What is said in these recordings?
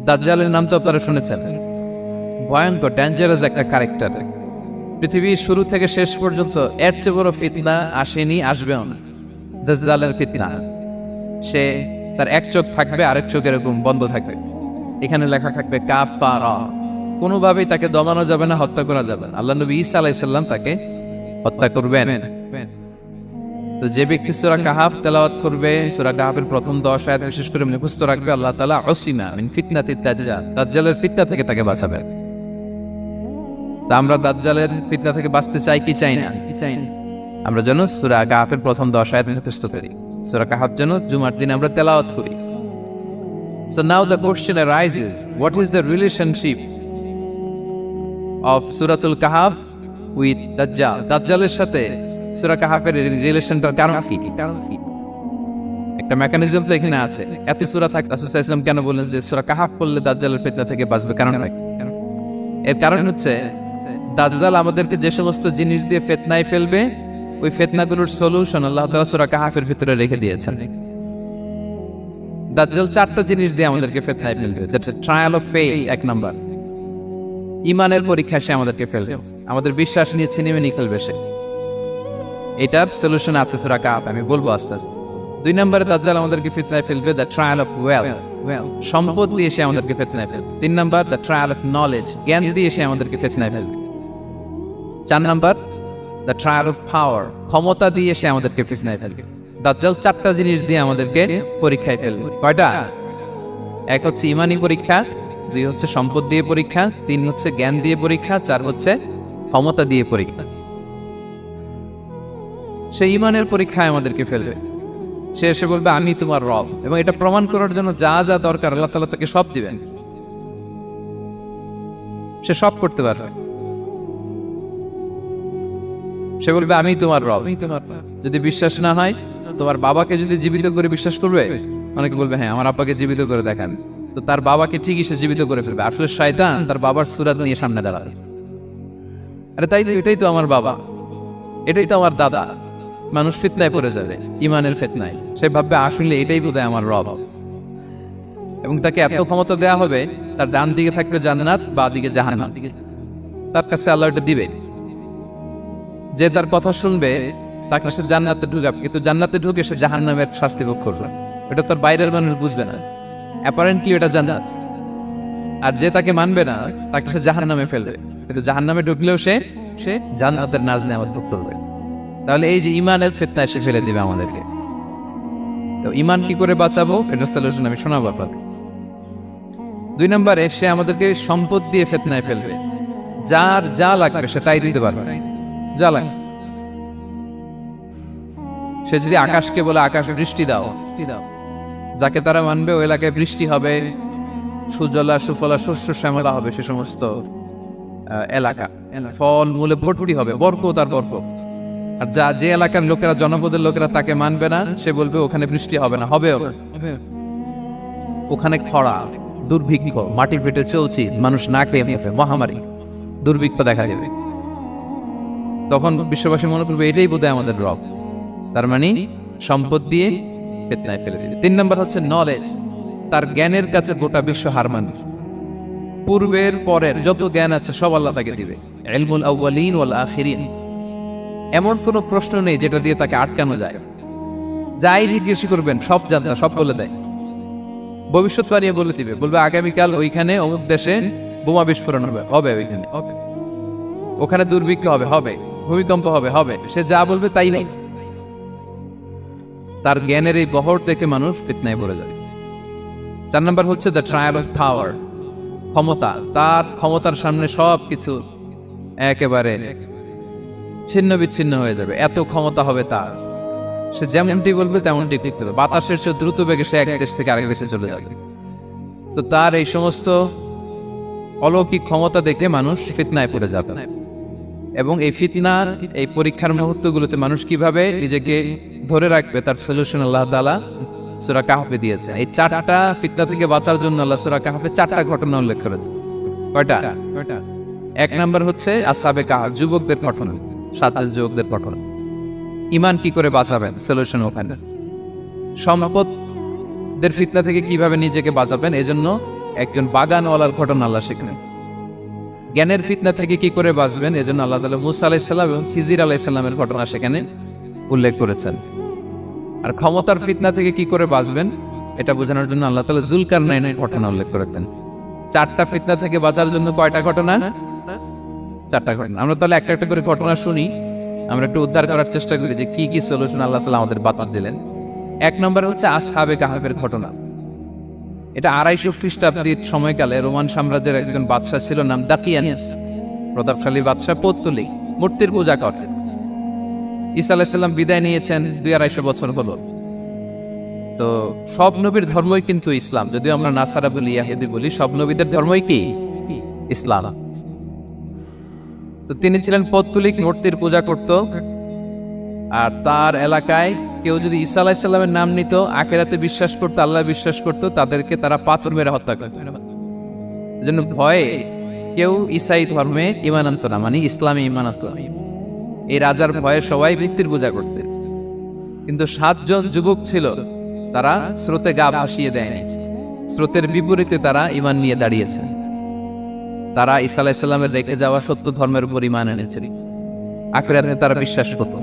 দাজ্জালের নাম তো আপনারা শুনেছেন, ভয়ঙ্কর ডেঞ্জারাস একটা ক্যারেক্টার। পৃথিবীর শুরু থেকে শেষ পর্যন্ত এর চেয়ে বড় ফিতনা আসেনি, আসবেও না। দাজ্জালের ফিতনা, সে তার এক চোখ থাকবে, আরেক চোখ এরকম বন্ধ থাকবে, এখানে লেখা থাকবে কাফারা। কোনোভাবেই তাকে দমানো যাবে না, হত্যা করা যাবে না। আল্লাহ নবী ঈসা আলাইহিস সালাম তাকে হত্যা করবেন। তো যে ব্যক্তি সূরা কাহাফ তেলাওয়াত করবে, সূরা কাহাফের প্রথম 10 আয়াত বিশেষ করে মুখস্থ রাখবে, আল্লাহ তাআলা উসিমা মিন ফিতনাতিদ দাজ্জাল, দাজ্জালের ফিতনা থেকে তাকে বাঁচাবেন। তা আমরা দাজ্জালের ফিতনা থেকে বাঁচতে চাই কি চাই না? আমরা যেন সূরা কাহাফের প্রথম 10 আয়াত মুখস্থ করি, সূরা কাহাফ যেন জুমার দিন আমরা তেলাওয়াত করি। So now the question arises, what is the relationship of Suratul Kahf with Dajjal? দাজ্জালের সাথে সূরা কাহাফের রিলেশনটার কারণ কি? একটা মেকানিজম তো এখানে আছে। এত সূরা থাকতে রাসূল সাল্লাল্লাহু আলাইহি ওয়াসাল্লাম কেন বললেন যে সূরা কাহাফ পড়লে দাজ্জালের ফিতনা থেকে বাঁচবে? কারণ এর কারণ হচ্ছে দাজ্জাল আমাদেরকে যে সমস্ত জিনিস দিয়ে ফিতনায় ফেলবে, ওই ফিতনাগুলোর সলিউশন আল্লাহ তাআলা সূরা কাহাফের ভিতরে রেখে দিয়েছেন। দাজ্জাল 4টা জিনিস দিয়ে আমাদেরকে ফিতনায় ফেলবে। That's a trial of faith. এক নাম্বার, ঈমানের পরীক্ষা সে আমাদেরকে ফেলবে, আমাদের বিশ্বাস নিয়ে ছিনিমিনি খেলবে সে। এটার সলিউশন আছে সূরা কাহাফ, আমি বলবো আস্তে আস্তে। 2 নম্বরে দাজ্জাল আমাদেরকে ফিতনায় ফেলবে, দ্য ট্রায়াল অফ ওয়েলথ, সম্পদ দিয়ে সে আমাদেরকে ফিতনায় ফেলবে। 3 number, the trial of knowledge, জ্ঞান দিয়ে সে আমাদেরকে ফিতনায় ফেলবে। 4 number, the trial of power, ক্ষমতা দিয়ে সে আমাদেরকে ফিতনায় ফেলবে। দাজ্জাল 4টা জিনিস দিয়ে আমাদেরকে পরীক্ষায় ফেলবে। কয়টা? 1 হচ্ছে ঈমানি পরীক্ষা, 2 হচ্ছে সম্পদ দিয়ে পরীক্ষা, 3 হচ্ছে জ্ঞান দিয়ে পরীক্ষা, 4 হচ্ছে ক্ষমতা দিয়ে পরীক্ষা। সে ঈমানের পরীক্ষায় আমাদেরকে ফেলবে। সে এসে বলবে আমি তোমার রব, এবং এটা প্রমাণ করার জন্য যা যা দরকার আল্লাহ তাআলা তাকে সব দিবেন, সে সব করতে পারবে। সে বলবে আমি তোমার রব। যদি বিশ্বাস না হয়, তোমার বাবাকে যদি জীবিত করে বিশ্বাস করবে, অনেকে বলবে হ্যাঁ আমার আব্বাকে জীবিত করে দেখান, তো তার বাবাকে ঠিকই সে জীবিত করে ফেলবে। আসলে শয়তান তার বাবার সূরত নিয়ে সামনে দাঁড়াবে, আরে তাই তো, এটাই তো আমার বাবা, এটাই তো আমার দাদা। মানুষ ফিতনায় পড়ে যাবে, ঈমানের ফিতনায়। সে ভাববে আসলে এটাই বোধহয় আমার রব, এবং তাকে এত ক্ষমতা দেয়া হবে, তার ডান দিকে থাকবে জান্নাত, বাঁ দিকে জাহান্নাম, তার কাছে আল্লাহ এটা দিবে। যে তার কথা শুনবে তাকে সে জান্নাতে ঢুকাবে, কিন্তু জান্নাতে ঢুকে সে জাহান্নামের শাস্তি ভোগ করবে। এটা তার বাইরের মানুষ বুঝবে না, অ্যাপারেন্টলি এটা জান্নাত। আর যে তাকে মানবে না, তাকে সে জাহান্নামে ফেলবে, কিন্তু জাহান্নামে ঢুকলেও সে জান্নাতের নাজ নেয়ামত ভোগ করবে। তাহলে এই যে ঈমানের ফিতনায় সে ফেলে দিবে আমাদেরকে। তো ঈমান কি করে বাঁচাবো, এটা সলিউশন আমি শোনাবো আপনাকে। 2 নম্বরে সে আমাদেরকে সম্পদ দিয়ে ফিতনায় ফেলবে। যার যা লাগবে সে তাই দিতে পারবে, যা লাগবে। সে যদি আকাশকে বলে আকাশে বৃষ্টি দাও, যাকে তারা মানবে ওই এলাকায় বৃষ্টি হবে, সুজলা সুফলা শস্য শ্যামলা হবে সে সমস্ত এলাকা, ফল মূলে ভর্তি হবে, বরকত আর বরকত। আর যে এলাকার লোকেরা, জনপদের লোকেরা তাকে মানবে না, সে বলবে ওখানে বৃষ্টি হবে না, হবে ওখানে খরা, দুর্ভিক্ষ, মাটি ফেটে চলছে, মানুষ না খেয়ে মহামারী, দুর্ভিক্ষ দেখা যাবে। তখন বিশ্ববাসী মনে করবে এটাই বোধহয় আমাদের রব। তার মানে সম্পদ দিয়ে ফিতনায় ফেলে দিবে। 3 নম্বর হচ্ছে নলেজ, তার জ্ঞানের কাছে গোটা বিশ্ব হার মানবে। পূর্বের পরের যত জ্ঞান আছে সব আল্লাহ তাকে দিবে। ইলমুল আউয়ালিন ওয়াল আখিরিন, এমন কোনো প্রশ্ন নেই যেটা দিয়ে তাকে আটকানো যায়। যাই জিজ্ঞেস করবেন সব জানতা, সব বলে দেয়। ভবিষ্যৎবাণী বলে দিবে, বলবে আগামীকাল ওইখানে অমুক দেশে বোমা বিস্ফোরণ হবে ওইখানে, ওখানে দুর্ভিক্ষ হবে, ভূমিকম্প হবে। সে যা বলবে তাই নেই। তার জ্ঞানের এই বহর দেখে মানুষ ফিতনায় পড়ে যায়। 4 নম্বর হচ্ছে দ্য ট্রায়াল অফ পাওয়ার, ক্ষমতা। তার ক্ষমতার সামনে সবকিছু একেবারে ছিন্ন বিচ্ছিন্ন হয়ে যাবে, এত ক্ষমতা হবে তার। সে যেমনটি বলবে তেমনটি করতে হবে। বাতাসের চেয়ে দ্রুত বেগে সে এক দেশ থেকে আরেক দেশে চলে যাবে। তো তার এই সমস্ত অলৌকিক ক্ষমতা দেখে মানুষ ফিতনায় পড়ে যাবে। এবং এই ফিতনার এই পরীক্ষার মুহূর্তগুলোতে মানুষ কিভাবে নিজেকে ধরে রাখবে তার সলিউশন আল্লাহ তাআলা সূরা কাহফে দিয়েছে। এই 4টা ফিতনা থেকে বাঁচার জন্য আল্লাহ সূরা কাহফে 4টা ঘটনা উল্লেখ করেছে। কয়টা? 1 নম্বর হচ্ছে আসহাবে কাহফ, যুবকদের ঘটনা, 7 যুবকদের ঘটনা। ঈমান কি করে বাঁচাবেন, সলিউশন ওখানে। সম্পদের ফিতনা থেকে কিভাবে নিজেকে বাঁচাবেন, এজন্য একজন বাগানওয়ালার ঘটনা আল্লাহ সেখানে। জ্ঞানের ফিতনা থেকে কি করে বাঁচবেন এজন্য আল্লাহ তাআলা মুসা আলাইহিস সালাম এবং খিজির আলাইহিস সালামের ঘটনা সেখানে উল্লেখ করেছেন। আর ক্ষমতার ফিতনা থেকে কি করে বাঁচবেন এটা বোঝানোর জন্য আল্লাহ তাআলা যুলকারনাইনের ঘটনা উল্লেখ করেছেন। চারটা ফিতনা থেকে বাঁচার জন্য কয়টা ঘটনা? চারটা ঘটনা। আমরা তাহলে একটা একটা করে ঘটনা শুনি, আমরা একটু উদ্ধার করার চেষ্টা করি যে কি কি সলিউশন আল্লাহ তাআলা আমাদের বাতাস দিলেন। এক নম্বরে হচ্ছে আসহাবে কাহাফের ঘটনা। এটা 250 খ্রিস্টাব্দের সময়কালে রোমান সাম্রাজ্যের একজন বাদশা ছিল, নাম দাকিয়ানিয়াস, প্রতাপশালী বাদশা, পৌত্তলিক, মূর্তির পূজা করতেন। ঈসা আলাইহিস সালাম বিদায় নিয়েছেন 200-250 বছর হলো। তো সব নবীর ধর্মই কিন্তু ইসলাম, যদিও আমরা নাসারা বলি, ইয়াহুদি বলি, সব নবীদের ধর্মই কি ইসলাম। তো তিনি ছিলেন পৌত্তলিক, মূর্তির পূজা করত। আর তার এলাকায় কেউ যদি ঈসা আলাইহিস সালামের নাম নিত, আখিরাতে বিশ্বাস করতো, আল্লাহ বিশ্বাস করতো, তাদেরকে তারা পাথর মেরে হত্যা করত। এজন্য ভয়ে কেউ ঈসাই ধর্মে ঈমান আনত না, মানে ইসলামে ঈমান আনত না। এই রাজার ভয়ে সবাই মূর্তির পূজা করতেন। কিন্তু 7 জন যুবক ছিল, তারা স্রোতে গা ভাসিয়ে দেয়নি, স্রোতের বিপরীতে তারা ঈমান নিয়ে দাঁড়িয়েছে। তারা ঈসা আলাইহিস সালামের রেখে যাওয়া সত্য ধর্মের উপর ঈমান এনেছে, আখিরাতে তারা বিশ্বাস করত।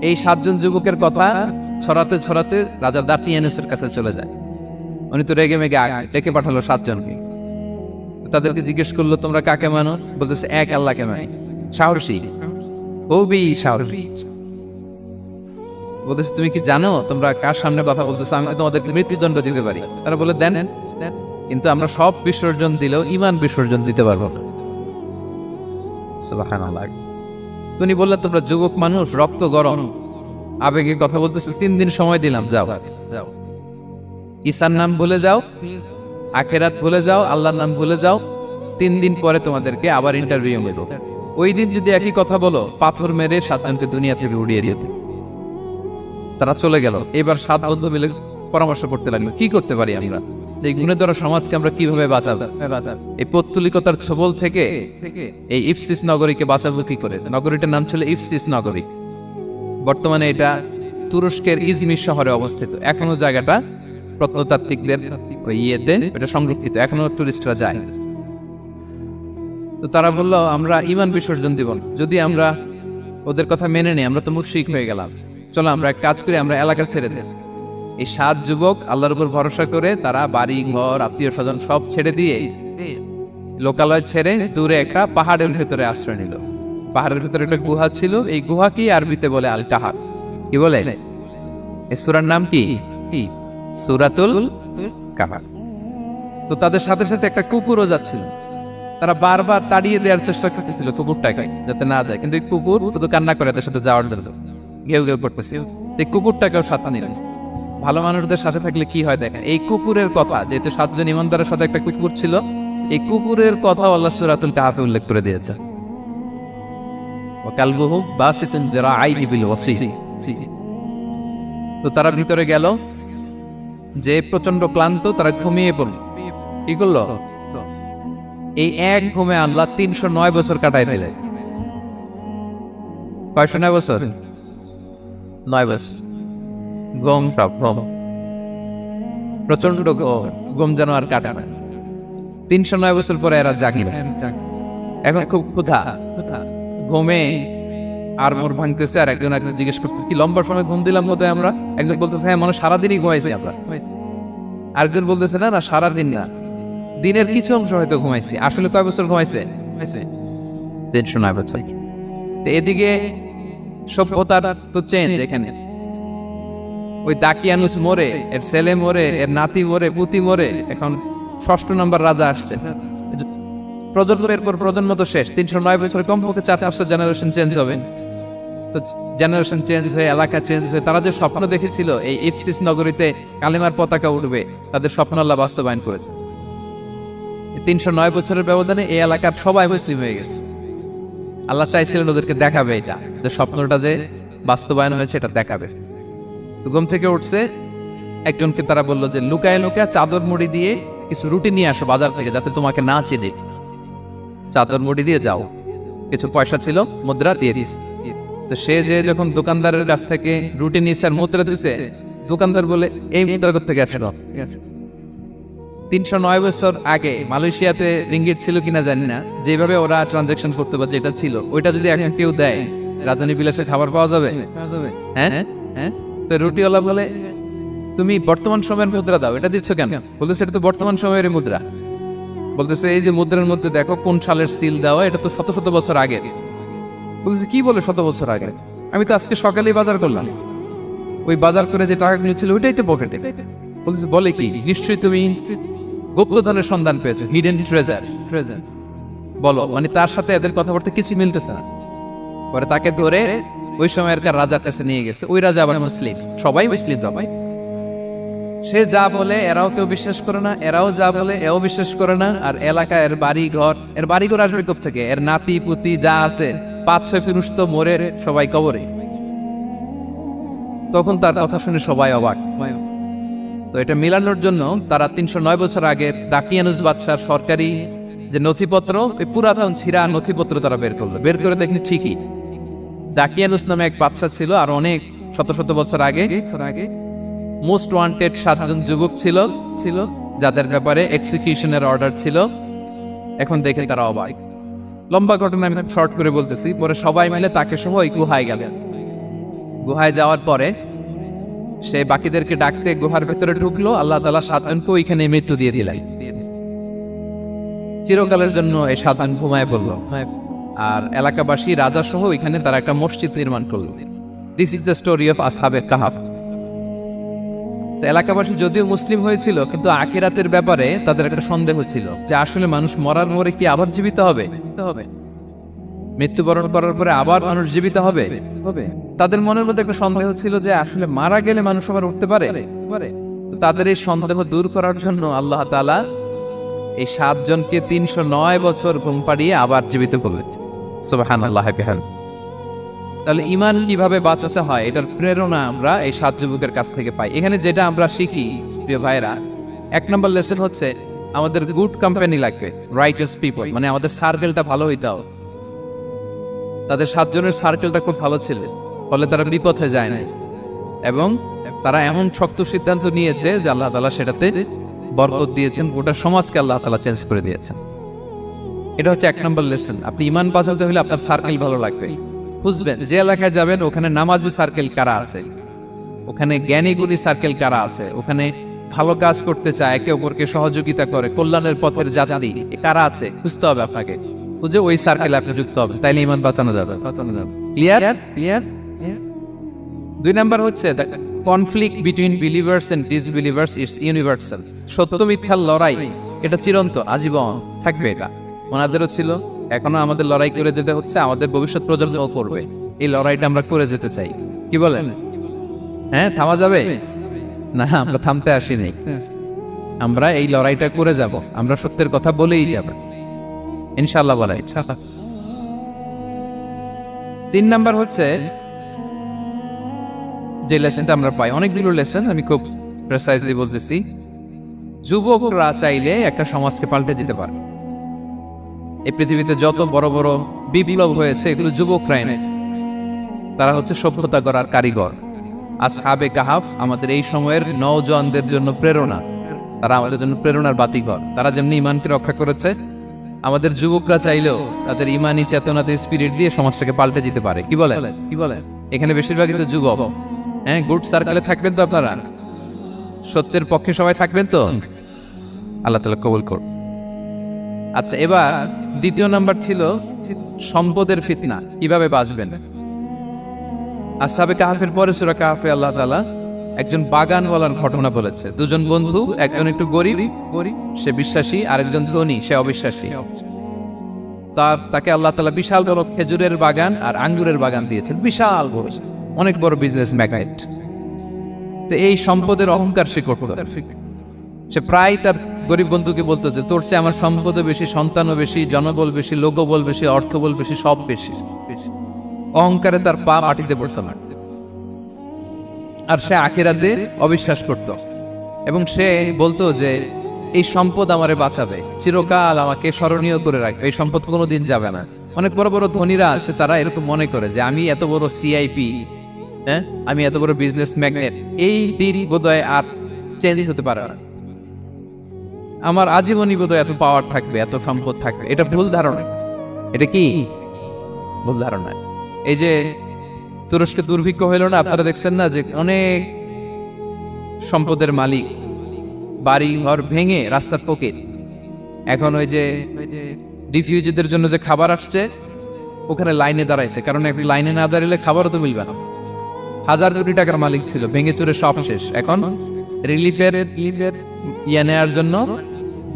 এই 7 জন যুবকের কথা ছড়াতে ছড়াতে রাজা দাকিয়ানুসের কাছে চলে যায়। উনি তো রেগে মেগে ডেকে পাঠালো 7 জনকে। তাদেরকে জিজ্ঞেস করলো, তোমরা কাকে মানো? বলতেছে এক আল্লাহকে মানি। সাহসী, খুবই সাহসী। বলতেছে তুমি কি জানো তোমরা কার সামনে কথা বলতেছো? আমি তোমাদেরকে মৃত্যুদণ্ড দিতে পারি। তারা বলে দেন, কিন্তু আমরা সব বিসর্জন দিলেও ঈমান বিসর্জন দিতে পারবো না। সুবহানাল্লাহ। তুমি বললে তোমরা যুবক মানুষ, রক্ত গরম, আবেগে কথা বলতেছো, 3 দিন সময় দিলাম, যাও যাও, ঈসার নাম ভুলে যাও, আখিরাত ভুলে যাও, আল্লাহর নাম ভুলে যাও। 3 দিন পরে তোমাদেরকে আবার ইন্টারভিউ নেব। ওই দিন যদি একই কথা বলো, পাথর মেরে 7 জনকে দুনিয়া থেকে উড়িয়ে দিতে। তারা চলে গেল। এবার 7 বন্ধু মিলে পরামর্শ করতে লাগলো, কি করতে পারি আমরা, এই গুণেধর সমাজকে আমরা কিভাবে বাঁচাবো। এই পৌত্তলিকতার ছবল থেকে এই ইফসিস নগরীকে বাঁচাবো কি করে? নগরীটার নাম ছিল ইফসিস নগরী। বর্তমানে এটা তুরস্কের ইজমির শহরে অবস্থিত। এখনো জায়গাটা প্রত্নতাত্ত্বিকদের ইয়েতে এটা সংরক্ষিত, এখনো টুরিস্টরা যায়। তো তারা বললো, আমরা ঈমান বিসর্জন দিব না, যদি আমরা ওদের কথা মেনে নিই আমরা তো মুশরিক হয়ে গেলাম, চলো আমরা এক কাজ করি, আমরা এলাকা ছেড়ে দেব। এই 7 যুবক আল্লাহর উপর ভরসা করে তারা বাড়ি ঘর আত্মীয় স্বজন সব ছেড়ে দিয়ে লোকালয় ছেড়ে দূরে একটা পাহাড়ের ভেতরে আশ্রয় নিল। পাহাড়ের ভেতরে একটা গুহা ছিল, এই গুহা কি আরবিতে বলে আল কাহাফ। কি বলে? এই সূরার নাম কি? সূরাতুল কাহাফ। তো তাদের সাথে সাথে একটা কুকুরও যাচ্ছিল। তারা বারবার তাড়িয়ে দেওয়ার চেষ্টা করতেছিল কুকুরটাকে যাতে না যায়, কিন্তু এই কুকুর শুধু কান্না করে তাদের সাথে যাওয়ার জন্য ঘেউ ঘেউ করতেছিল। এই কুকুরটাকেও সাথে নিলেন। ভালো মানুষদের সাথে থাকলে কি হয় দেখেন, এই কুকুরের কথা, যেহেতু 7 জন ইমানদারের সাথে একটা কুকুর ছিল, এই কুকুরের কথা আল্লাহ সূরাতুল কাহাফে উল্লেখ করে দিয়েছে। ওয়াকালবুহু বাসিতুন যিরাআইহি বিল ওয়াসি। তো তারা ভিতরে গেল, যে প্রচন্ড ক্লান্ত, তারা ঘুমিয়ে পড়ল। কি করলো? এই এক ঘুমে আল্লাহ 309 বছর কাটাই দিলেন। কয়শো 9 বছর? 9 বছর গম প্রচন্ড গম যেন আর কাটা না। 309 বছর পরে এরা জাগিল। এখন খুব ক্ষুধা, ঘুমে আর মোর ভাঙতেছে। আর একজন জিজ্ঞেস করতেছে, কি লম্বা সময় ঘুম দিলাম বোধ হয় আমরা? একজন বলতেছে, হ্যাঁ মানে সারাদিনই ঘুমাইছি আমরা। আরেকজন বলতেছে, না না সারাদিন না, দিনের কিছু অংশ হয়তো ঘুমাইছি। আসলে কয় বছর ঘুমাইছে? 309 বছর। তো এদিকে সভ্যতার তো চেঞ্জ। এখানে ওই দাকিয়ানুস মরে, এর ছেলে মরে, এর নাতি মরে, পুতি মরে, এখন 6ষ্ঠ নম্বর রাজা আসছে। প্রজন্মের পর প্রজন্ম তো শেষ। 309 বছরে কমপক্ষে 4-5টা জেনারেশন চেঞ্জ হবে। তো জেনারেশন চেঞ্জ হয়ে, এলাকা চেঞ্জ হয়ে, তারা যে স্বপ্ন দেখেছিল এই ইফসিস নগরীতে কালেমার পতাকা উঠবে, তাদের স্বপ্ন আল্লাহ বাস্তবায়ন করেছে। 309 বছরের ব্যবধানে এই এলাকার সবাই মুসলিম হয়ে গেছে। আল্লাহ চাইছিলেন ওদেরকে দেখাবে এটা, যে স্বপ্নটা যে বাস্তবায়ন হয়েছে এটা দেখাবে। তো ঘুম থেকে উঠছে, একজনকে তারা বললো যে লুকায় লুকায় চাদর মুড়ি দিয়ে কিছু রুটি নিয়ে আসো বাজার থেকে, যাতে তোমাকে না চিনে। চাদর মুড়ি দিয়ে যাও। কিছু পয়সা ছিল, মুদ্রা দিয়ে দিস। তো সে যে যখন দোকানদারের কাছ থেকে রুটি নিয়েছে আর মুদ্রা দিছে, দোকানদার বলে, এই মুদ্রা কোথা থেকে আসলো? 309 বছর আগে মালয়েশিয়াতে রিঙ্গিট ছিল কিনা জানি না, যেভাবে ওরা ট্রানজাকশন করতে পারছে যেটা ছিল, ওইটা যদি এখন কেউ দেয় রাজধানী বিলাসে খাবার পাওয়া যাবে? হ্যাঁ হ্যাঁ। তো রুটিওয়ালা বলে তুমি বর্তমান সময়ের মুদ্রা দাও, এটা দিচ্ছ কেন? বলতেছে এটা তো বর্তমান সময়ের মুদ্রা। বলতেছে এই যে মুদ্রার মধ্যে দেখো কোন সালের সিল দেওয়া, এটা তো শত শত বছর আগে। বলতেছে কি বলে শত বছর আগে? আমি তো আজকে সকালেই বাজার করলাম, ওই বাজার করে যে টাকাগুলো ছিল ওইটাই তো পকেটে। বলতেছে বলে কি, নিশ্চয়ই তুমি গুপ্তধনের সন্ধান পেয়েছো, হিডেন ট্রেজার। বলো, মানে তার সাথে এদের কথাবার্তা কিছু মিলতেছে না। পরে তাকে ধরে ওই সময়ের রাজার কাছে নিয়ে গেছে। ওই রাজা আবার মুসলিম, সবাই মুসলিম সবাই। সে যা বলে এরাও কেউ বিশ্বাস করে না, এরাও যা বলে এও বিশ্বাস করে না। আর এলাকা এর বাড়িঘর আসবে থেকে, এর নাতি পুতি যা আছে 5-6 পুরুষ তো মরে সবাই কবরে। তখন তার কথা শুনে সবাই অবাক। তো এটা মিলানোর জন্য তারা 309 বছর আগে দাকিয়ানুস বাদশার সরকারি যে নথিপত্র, ওই পুরাতন ছিঁড়া নথিপত্র তারা বের করলো। বের করে দেখেন ঠিকই দাকিয়ানুস নামে এক বাদশা ছিল, আর অনেক শত শত বছর আগে মোস্ট ওয়ান্টেড 7 জন যুবক ছিল যাদের ব্যাপারে এক্সিকিউশনের অর্ডার ছিল। এখন দেখে তারা অবাক। লম্বা ঘটনা আমি শর্ট করে বলতেছি। পরে সবাই মিলে তাকে সহ ওই গুহায় গেলেন। গুহায় যাওয়ার পরে সে বাকিদেরকে ডাকতে গুহার ভেতরে ঢুকলো। আল্লাহ তাআলা 7 জনকে ওইখানে মৃত্যু দিয়ে দিলেন। চিরকালের জন্য এই 7 জন ঘুমায় পড়ল। আর এলাকাবাসী রাজা সহ ওইখানে তারা একটা মসজিদ নির্মাণ করল। This is the story of আসহাবে কাহাফ। এলাকাবাসী যদিও মুসলিম হয়েছিল, কিন্তু আখিরাতের ব্যাপারে তাদের একটা সন্দেহ ছিল যে আসলে মানুষ মরার পরে কি আবার জীবিত হবে? মৃত্যুবরণ করার পরে আবার মানুষ জীবিত হবে? তাদের মনের মধ্যে একটা সন্দেহ ছিল যে আসলে মারা গেলে মানুষ আবার উঠতে পারে। তাদের এই সন্দেহ দূর করার জন্য আল্লাহ তাআলা এই 7 জনকে 309 বছর ঘুম পাড়িয়ে আবার জীবিত করলেন। সুবহানাল্লাহ। তাহলে ঈমান কিভাবে বাঁচাতে হয় এটার প্রেরণা আমরা এই 7 যুবকের কাছ থেকে পাই। এখানে যেটা আমরা শিখি প্রিয় ভাইরা, 1 নম্বর লেসন হচ্ছে আমাদের গুড কোম্পানি লাগবে, রাইটাস পিপল, মানে আমাদের সার্কেলটা ভালো হইতে হবে। তাদের 7 জনের সার্কেলটা খুব ভালো ছিল, ফলে তারা বিপথে যায় না, এবং তারা এমন শক্ত সিদ্ধান্ত নিয়েছে যে আল্লাহ তাআলা সেটাতে বরকত দিয়েছেন, গোটা সমাজকে আল্লাহ তাআলা চেঞ্জ করে দিয়েছেন। এটা হচ্ছে 1 নম্বর লেসন। আপনি ঈমান বাঁচাতে হলে আপনার সার্কেল ভালো লাগবে। বুঝবেন যে এলাকায় যাবেন ওখানে নামাজি সার্কেল কারা আছে, ওখানে জ্ঞানী গুণী সার্কেল কারা আছে, ওখানে ভালো কাজ করতে চায়, একে অপরকে সহযোগিতা করে, কল্যাণের পথের যাত্রী কারা আছে খুঁজতে হবে আপনাকে। বুঝে ওই সার্কেলে আপনি যুক্ত হবে, তাইলে ঈমান বাঁচানো যাবে। ক্লিয়ার? 2 নাম্বার হচ্ছে conflict between believers and disbelievers is universal. সত্য মিথ্যার লড়াই এটা চিরন্তন, আজীবন থাকবে। এটা ওনাদেরও ছিল, এখনো আমাদের লড়াই করে যেতে হচ্ছে, আমাদের ভবিষ্যৎ প্রজন্মও করবে। এই লড়াইটা আমরা করে যেতে চাই। কি বলেন? হ্যাঁ, থামা যাবে না? আমরা থামতে আসিনি, আমরা এই লড়াইটা করে যাব। আমরা সত্যের কথা বলেই যাব ইনশাআল্লাহ। বলা ইনশাআল্লাহ। 3 নাম্বার হচ্ছে যে লেসনটা আমরা পাই, অনেকগুলো লেসন, আমি খুব প্রেসাইজলি বলতেছি। যুবকরা চাইলে একটা সমাজকে পাল্টে দিতে পারে। এই পৃথিবীতে যত বড় বড় বিপ্লব হয়েছে এগুলো যুবকরা এনেছে। তারা হচ্ছে সভ্যতা গড়ার কারিগর। আসহাবে কাহাফ আমাদের এই সময়ের নওজওয়ানদের জন্য প্রেরণা, তারা আমাদের জন্য প্রেরণার বাতিঘর। তারা যেমনি ঈমানকে রক্ষা করেছে, আমাদের যুবকরা চাইলেও তাদের ঈমানি চেতনাতে স্পিরিট দিয়ে সমাজটাকে পাল্টে দিতে পারে। কি বলেন? এখানে বেশিরভাগই তো যুবক। হ্যাঁ, গুড সার্কেলে থাকবেন তো আপনারা? সত্যের পক্ষে সবাই থাকবেন তো? আল্লাহ তাআলা কবুল করুন। আচ্ছা, এবার 2 নাম্বার ছিল সম্পদের ফিতনা, কিভাবে বাঁচবেন। আসহাবে কাহাফের পরে সূরা কাহাফে আল্লাহ তাআলা একজন বাগানওয়ালার ঘটনা বলেছে। 2 জন বন্ধু, একজন একটু গরিব, সে বিশ্বাসী, আরেকজন ধনী, সে অবিশ্বাসী। তাকে আল্লাহ তাআলা বিশাল বড় খেজুরের বাগান আর আঙ্গুরের বাগান দিয়েছেন, বিশাল বড়, অনেক বড় বিজনেস ম্যাগনেট। তো এই সম্পদের অহংকার সে করত। সে প্রায় তার গরিব বন্ধুকে বলতো যে তোর চেয়ে আমার সম্পদও বেশি, সন্তানও বেশি, জনবল বেশি, লোকবল বেশি, অর্থবল বেশি, সব বেশি। অহংকারে তার পা মাটিতে পড়তো না। আর সে আখিরাতে অবিশ্বাস করত, এবং সে বলতো যে এই সম্পদ আমারে বাঁচাবে, চিরকাল আমাকে স্মরণীয় করে রাখবে, এই সম্পদ কোনোদিন যাবে না। অনেক বড় বড় ধনীরা আছে, তারা এরকম মনে করে যে আমি এত বড় সিআইপি, হ্যাঁ, আমি এত বড় বিজনেস ম্যাগনেট, এই দিন বোধহয় আর চেঞ্জ হতে পারে না। আমার আজীবনই বোধহয় এত পাওয়ার থাকবে, এত সম্পদ থাকবে। এটা ভুল ধারণা। এটা কি ভুল ধারণা? এই যে তুরস্কে দুর্ভিক্ষ হইল না, আপনারা দেখছেন না যে অনেক সম্পদের মালিক বাড়ি ঘর ভেঙে রাস্তার পকেট, এখন ওই যে রিফিউজিদের জন্য যে খাবার আসছে ওখানে লাইনে দাঁড়াইছে, কারণ একটি লাইনে না দাঁড়ালে খাবারও তো মিলবে না। হাজার কোটি টাকার মালিক ছিল, ভেঙে চুরে সব শেষ। এখন রিলিফের ইয়ে নেওয়ার জন্য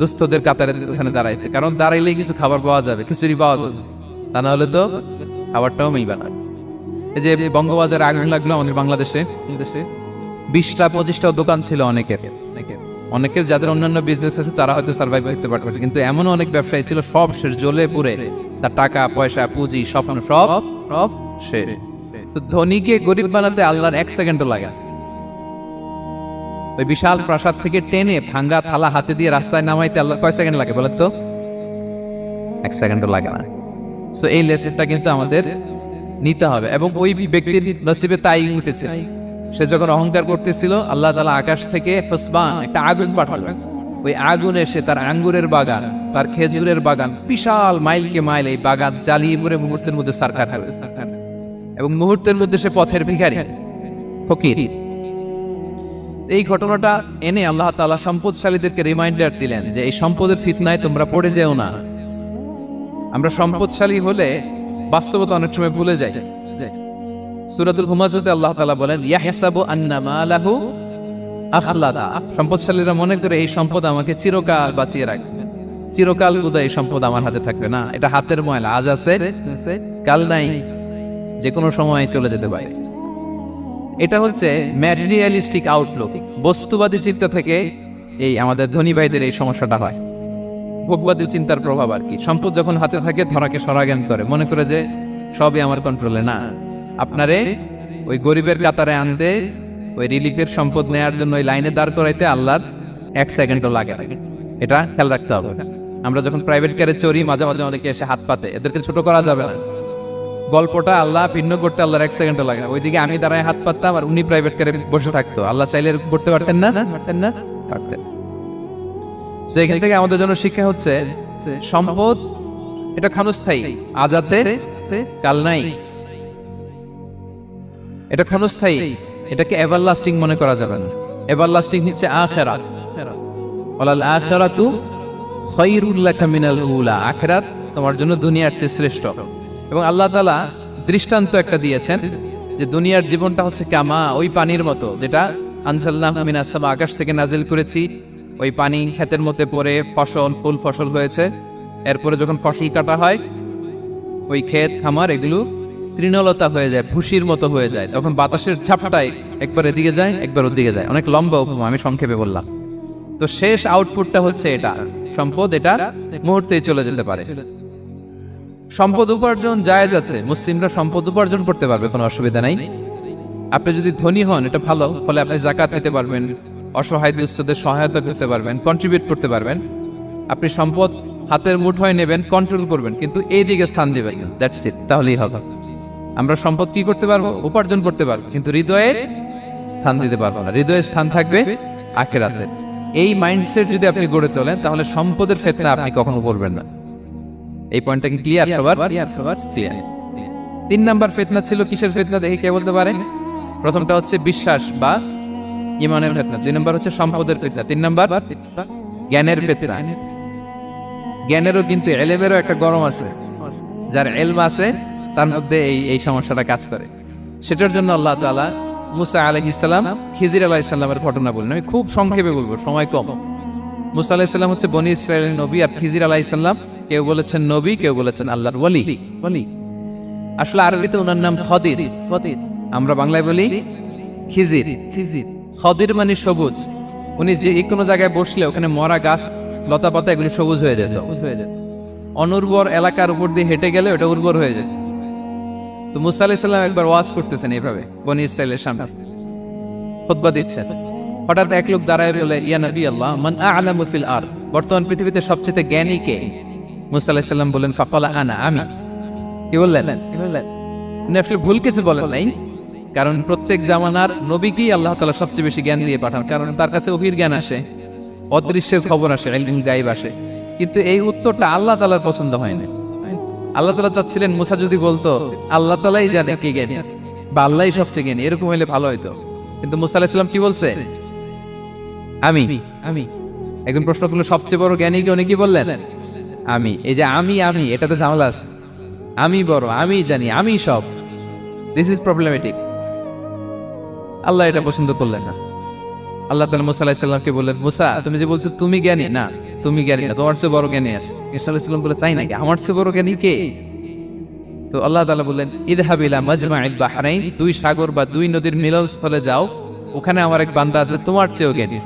দুস্থদের কাতারে ওখানে দাঁড়াইছে, কারণ দাঁড়াইলেই কিছু খাবার পাওয়া যাবে, খিচুড়ি পাওয়া যাবে, তা না হলে তো খাবারটাও মিলবে না। এই যে বঙ্গবাজারে আগুন লাগলো আমাদের বাংলাদেশে, 20টা-25টা দোকান ছিল অনেকের যাদের অন্যান্য বিজনেস আছে তারা হয়তো সার্ভাইভ করতে পারতেছে, কিন্তু এমন অনেক ব্যবসায়ী ছিল সব শেষ, জ্বলে পুড়ে তার টাকা পয়সা পুঁজি সব শেষ। তো ধনীকে গরিব বানাতে আল্লাহর 1 সেকেন্ডও লাগে। ওই বিশাল প্রাসাদ থেকে টেনে ভাঙ্গা থালা হাতে দিয়ে রাস্তায় নামাইতে আল্লাহর কয় সেকেন্ড লাগে বলেন তো? 1 সেকেন্ডও লাগে না। সো এই লেসনটা কিন্তু আমাদের নিতে হবে, এবং ওই ব্যক্তির নসিবে তাই উঠেছে। সে যখন অহংকার করতেছিল, আল্লাহ তাআলা আকাশ থেকে একটা আগুন পাঠালেন। ওই আগুন এসে তার আঙ্গুরের বাগান, তার খেজুরের বাগান, বিশাল মাইলকে মাইল এই বাগান জ্বালিয়ে পুরে মুহূর্তের মধ্যে সারখার হবে, এবং মুহূর্তের মধ্যে সে পথের ভিখারি, ফকির। এই ঘটনাটা এনে আল্লাহ তাআলা সম্পদশালীদেরকে রিমাইন্ডার দিলেন যে এই সম্পদের ফিতনায় তোমরা পড়ে যেও না। আমরা সম্পদশালী হলে বাস্তবতা অনেক সময় ভুলে যাই। সূরাতুল হুমাজাতে আল্লাহ তাআলা বলেন, ইয়াহসাবু আন্না মালাহু আখলাদা। সম্পদশালীরা মনে করে এই সম্পদ আমাকে চিরকাল বাঁচিয়ে রাখবে, চিরকাল বোধহয় এই সম্পদ আমার হাতে থাকবে। না, এটা হাতের ময়লা, আজ আছে কাল নাই, যে কোনো সময় চলে যেতে পারে। এটা হচ্ছে ম্যাটেরিয়ালিস্টিক আউটলুক, বস্তুবাদী চিন্তা থেকে এই আমাদের ধনী ভাইদের এই সমস্যাটা হয়, ভোগবাদী চিন্তার প্রভাব আর কি। সম্পদ যখন হাতে থাকে ধরাকে সরাজ্ঞান করে, মনে করে যে সবই আমার কন্ট্রোলে। না, আপনারে ওই গরিবের কাতারে আনতে, ওই রিলিফের সম্পদ নেয়ার জন্য ওই লাইনে দাঁড় করাইতে আল্লাহর 1 সেকেন্ডও লাগে, এটা খেয়াল রাখতে হবে। আমরা যখন প্রাইভেট কারে চড়ি, মাঝে মাঝে অনেকে এসে হাত পাতে, এদেরকে ছোট করা যাবে না। গল্পটা আল্লাহ ভিন্ন করতে আল্লাহর 1 সেকেন্ডও লাগে। ওইদিকে আমি দাঁড়ায় হাত পাততাম আর উনি প্রাইভেট কারে বসে থাকতো, আল্লাহ চাইলে করতে পারতেন না, পারতেন। তো এখান থেকে আমাদের জন্য শিক্ষা হচ্ছে সম্পদ এটা ক্ষণস্থায়ী, আজ আছে কাল নাই, এটা ক্ষণস্থায়ী, এটাকে এভারলাস্টিং মনে করা যাবে না। এভারলাস্টিং হচ্ছে আখিরাত। ওয়ালাল আখিরাতু খায়রুল লাকা মিনাল উলা, আখিরাত তোমার জন্য দুনিয়ার চেয়ে শ্রেষ্ঠ। এবং আল্লাহ তাআলা দৃষ্টান্ত একটা দিয়েছেন যে দুনিয়ার জীবনটা হচ্ছে কামা, ওই পানির মতো যেটা আনজালনাহু মিনাস সামা, আকাশ থেকে নাজিল করেছি। ওই পানি ক্ষেতের মধ্যে পড়ে ফসল, ফুল ফসল হয়েছে। এরপরে যখন ফসল কাটা হয়, ওই ক্ষেত খামার এগুলো তৃণলতা হয়ে যায়, ভুসির মতো হয়ে যায়। তখন বাতাসের ঝাপটায় একবার এদিকে যায়, একবার ওদিকে যায়। অনেক লম্বা উপমা, আমি সংক্ষেপে বললাম। তো শেষ আউটপুটটা হচ্ছে এটা, সম্পদ এটা মুহূর্তেই চলে যেতে পারে। সম্পদ উপার্জন জায়েজ আছে, মুসলিমরা সম্পদ উপার্জন করতে পারবে, কোনো অসুবিধা নাই। আপনি যদি ধনী হন এটা ভালো, ফলে আপনি যাকাত দিতে পারবেন, অসহায় দুস্থদের সহায়তা করতে পারবেন, কন্ট্রিবিউট করতে পারবেন। আপনি সম্পদ হাতের মুঠোয় নেবেন, কন্ট্রোল করবেন, কিন্তু এই দিকে স্থান দিবেন, দ্যাটস ইট, তাহলেই হবে। আমরা সম্পদ কি করতে পারবো? উপার্জন করতে পারবো, কিন্তু হৃদয়ে স্থান দিতে পারবো না। হৃদয়ে স্থান থাকবে আখিরাতে। এই মাইন্ডসেট যদি আপনি গড়ে তোলেন, তাহলে সম্পদের ফিতনা আপনি কখনো পড়বেন না। এই পয়েন্টটা কি ক্লিয়ার? ক্লিয়ার। 3 নাম্বার ফিতনা ছিল কিসের ফিতনা দেখি কে বলতে পারে? প্রথমটা হচ্ছে বিশ্বাস বা ঈমানের ফিতনা, 2 নাম্বার হচ্ছে সম্পদের ফিতনা, 3 নাম্বার জ্ঞানের ফিতনা। জ্ঞানেরও কিন্তু ইলমেরও একটা গরম আছে, যার ইলম আছে তার মধ্যে এই সমস্যাটা কাজ করে। সেটার জন্য আল্লাহ তাআলা মুসা আলাইহিস সালাম, খিজির আলাইহিস সালামের ঘটনা বলেন। আমি খুব সংক্ষেপে বলবো, সময় কম। মুসা আলাইহিস সালাম হচ্ছে বনি ইসরাইলের নবী, আর খিজির আলাইহিস সালাম কেউ বলেছেন নবী, কেউ বলেছেন আল্লাহর ওলি। আসলে আরবিতে ওনার নাম খদির, আমরা বাংলায় বলি খিজির। খদির মানে সবুজ। উনি যে কোনো জায়গায় বসলে ওখানে মরা গাছ, লতা পাতা এগুলো সবুজ হয়ে যেত। অনুর্বর এলাকার উপর দিয়ে হেঁটে গেলে ওটা উর্বর হয়ে যেত। তো মুসা আলাইহিস সালাম একবার ওয়াজ করতেছেন এইভাবে বনি ইসরাইলের সামনে, খুতবা দিচ্ছেন। হঠাৎ এক লোক দাঁড়ায় বলে, ইয়া নবী আল্লাহ, মান আ'লামু ফিল আরদ, বর্তমান পৃথিবীতে সবচেয়ে জ্ঞানী কে? মুসা আলাইহিস সালাম বলেন, ফাকালা আনা, আমি। কি বললেন? উনি আসলে ভুল কিছু বলেন নাই, কারণ প্রত্যেক জামানার নবীকেই আল্লাহ তাআলা সবচেয়ে বেশি জ্ঞান দিয়ে পাঠান, কারণ তার কাছে ওহীর জ্ঞান আসে। অদৃশ্যের খবর আসে, ইলমুল গায়ব আসে, কিন্তু এই উত্তরটা আল্লাহ তাআলার পছন্দ হয় না। আল্লাহ তাআলা চাচ্ছিলেন মুসা যদি বলতো আল্লাহ তাআলাই জানে কে জ্ঞানী বা আল্লাহই সবচেয়ে জ্ঞানী, এরকম হলে ভালো হতো। কিন্তু মুসা আলাইহিস সালাম কি বলছে? আমি আমি একজন প্রশ্ন করলো সবচেয়ে বড় জ্ঞানী কে, উনি কি বললেন? আমি। এই যে আমি এটাতে ঝামেলা আছে। আমি বড়, আমি জানি, আমি সব, দিস ইজ প্রবলেমেটিক। আল্লাহ এটা পছন্দ করলেন না। আল্লাহ তাআলা মুসা আলাইহিস সালামকে বললেন, মুসা তুমি যে বলছো তুমি জ্ঞানী, না তুমি জ্ঞানী না, তোমার চেয়ে বড় জ্ঞানী আছে। ঈসা আলাইহিস সালাম বলে তাই নাকি, আমার চেয়ে বড় জ্ঞানী কে? তো আল্লাহ তাআলা বললেন, ইযহাব ইলা মাজমাইল বাহরাইন, দুই সাগর বা দুই নদীর মিলনস্থলে যাও, ওখানে আমার এক বান্দা আছে তোমার চেয়েও জ্ঞানী।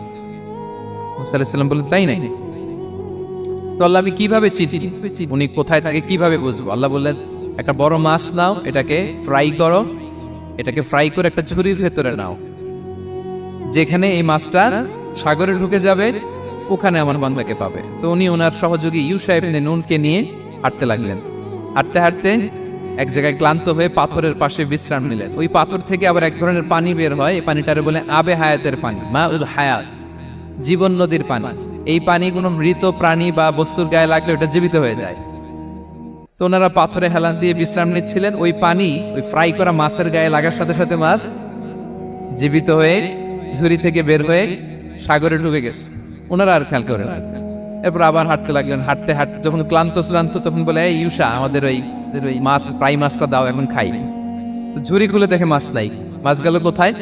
মুসা আলাইহিস সালাম বললেন তাই নাকি? তো আল্লাহ আমি কিভাবে চিনি উনি কোথায় থাকে, কিভাবে বুঝবো? আল্লাহ বললেন একটা বড় মাছ নাও, এটাকে ফ্রাই করো, এটাকে ফ্রাই করে একটা ঝুড়ির ভেতরে নাও, যেখানে এই মাছটা সাগরে ঢুকে যাবে ওখানে আমার বান্দাকে পাবে। তো উনি ওনার সহযোগী ইউশা ইবনে নুনকে নিয়ে হাঁটতে লাগলেন। হাঁটতে হাঁটতে এক জায়গায় ক্লান্ত হয়ে পাথরের পাশে বিশ্রাম নিলেন। ওই পাথর থেকে আবার এক ধরনের পানি বের হয়, এই পানিটারে বলে আবে হায়াতের পানি, মা উল হায়াত, জীবন নদীর পানি। এই পানি কোনো মৃত প্রাণী বা বস্তুর গায়ে লাগলে ওটা জীবিত হয়ে যায়। তো ওনারা পাথরে হেলান দিয়ে বিশ্রাম নিচ্ছিলেন, ওই পানি ওই ফ্রাই করা মাছের গায়ে লাগার সাথে সাথে মাছ জীবিত হয়ে ঝুড়ি থেকে বের হয়ে সাগরে ঢুকে গেছে। ওনারা আর খেয়াল করেন। এরপর আবার হাঁটতে লাগলেন। হাঁটতে হাঁটতে যখন ক্লান্ত তখন বলে, এই ইউশা আমাদের ওই মাছ ফ্রাই মাছটা দাও, এখন খাই। ঝুড়ি খুলে দেখে মাছ নাই। মাছ গেল কোথায়?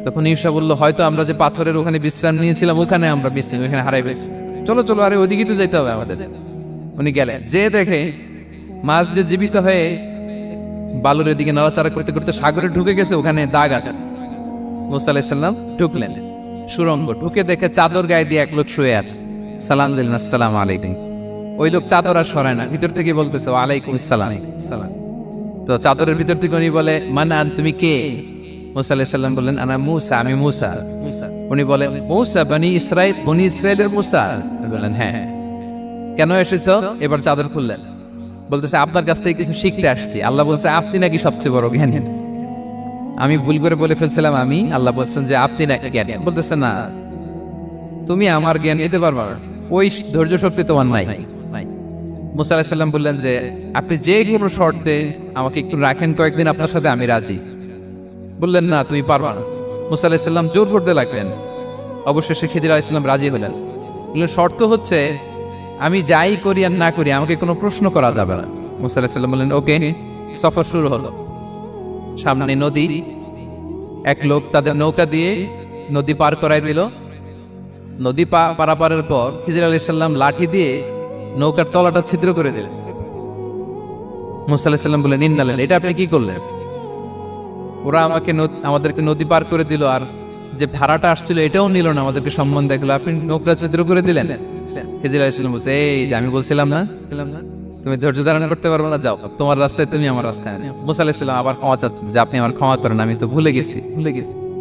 তখন ইউশা বলল, হয়তো আমরা যে পাথরের ওখানে বিশ্রাম নিয়েছিলাম ওখানে আমরা বিশ্রাম, ওখানে হারাই গেছি, চলো চলো, আরে ওইদিকে তো যেতে হবে আমাদের। উনি গেলেন, যে দেখে মাছ যে জীবিত হয়ে বালুর দিকে নড়াচড়া করতে করতে সাগরে ঢুকে গেছে, ওখানে দাগ আছে। মুসা আলাইহিস সালাম ঢুকলেন সুরঙ্গ, ঢুকে দেখে চাদর গায়ে দিয়ে এক লোক শুয়ে আছে। সালাম দিলেন, আসসালামু আলাইকুম। ওই লোক চাদর আর সরায় না, ভিতর থেকে বলতেছে ওয়ালাইকুম আসসালাম। তো চাদরের ভিতর থেকে উনি বলে, মানান তুমি কে? মুসা আলাইহিস সালাম বললেন, আনা মুসা, আমি মুসা। উনি বলেন, মুসা বনি ইসরাইল, বনি ইসরাইলের মুসা? বললেন হ্যাঁ। কেন এসেছো? এবার চাদর খুললেন। বলতেছে আপনার কাছ থেকে কিছু শিখতে আসছি। আল্লাহ বলছে আপনি নাকি সবচেয়ে বড় জ্ঞানী। আমি ভুল করে বলে ফেলছিলাম আমি, আল্লাহ বলছেন যে আপনি নাকি জ্ঞানী। বলতেছে না, তুমি আমার জ্ঞান নিতে পারবা না, ওই ধৈর্য শক্তি তোমার নাই। মুসা আলাইহিস সালাম বললেন যে আপনি যে কোনো শর্তে আমাকে একটু রাখেন কয়েকদিন, আপনার সাথে আমি রাজি। বললেন না তুমি পারবা না। মুসা আলাইহিস সালাম জোর করতে লাগলেন। অবশেষে খিদির আলাইহিস সালাম রাজি হলেন। বললেন শর্ত হচ্ছে আমি যাই করি আর না করি আমাকে কোনো প্রশ্ন করা যাবে না। মুসা আলাইহিস সালাম বললেন ওকে। সফর শুরু হলো। সামনে নদী, এক লোক তাদের নৌকা দিয়ে নদী পার করাই দিল। নদী পারাপারের পর খিজির আলাইহিস সালাম লাঠি দিয়ে নৌকার তলাটা ছিদ্র করে দিলেন। মুসা আলাইহিস সালাম বললেন ইন্নালিল্লাহ, এটা আপনি কি করলেন? ওরা আমাদেরকে নদী পার করে দিল, আর যে ভাড়াটা আসছিল এটাও নিল না, আমাদেরকে সম্মান দেখলো, আপনি নৌকা ছিদ্র করে দিলেন। খিজির আলাইহিস সালাম বলছে, এই যে আমি বলছিলাম না তুমি ধৈর্য ধারণ করতে পারবে না, যাও তোমার রাস্তায় তুমি আমার রাস্তায়। মুসা আলাইহিস সালাম আবার ক্ষমা চাচ্ছেন যে আপনি আমার ক্ষমা করেন, আমি তো ভুলে গেছি।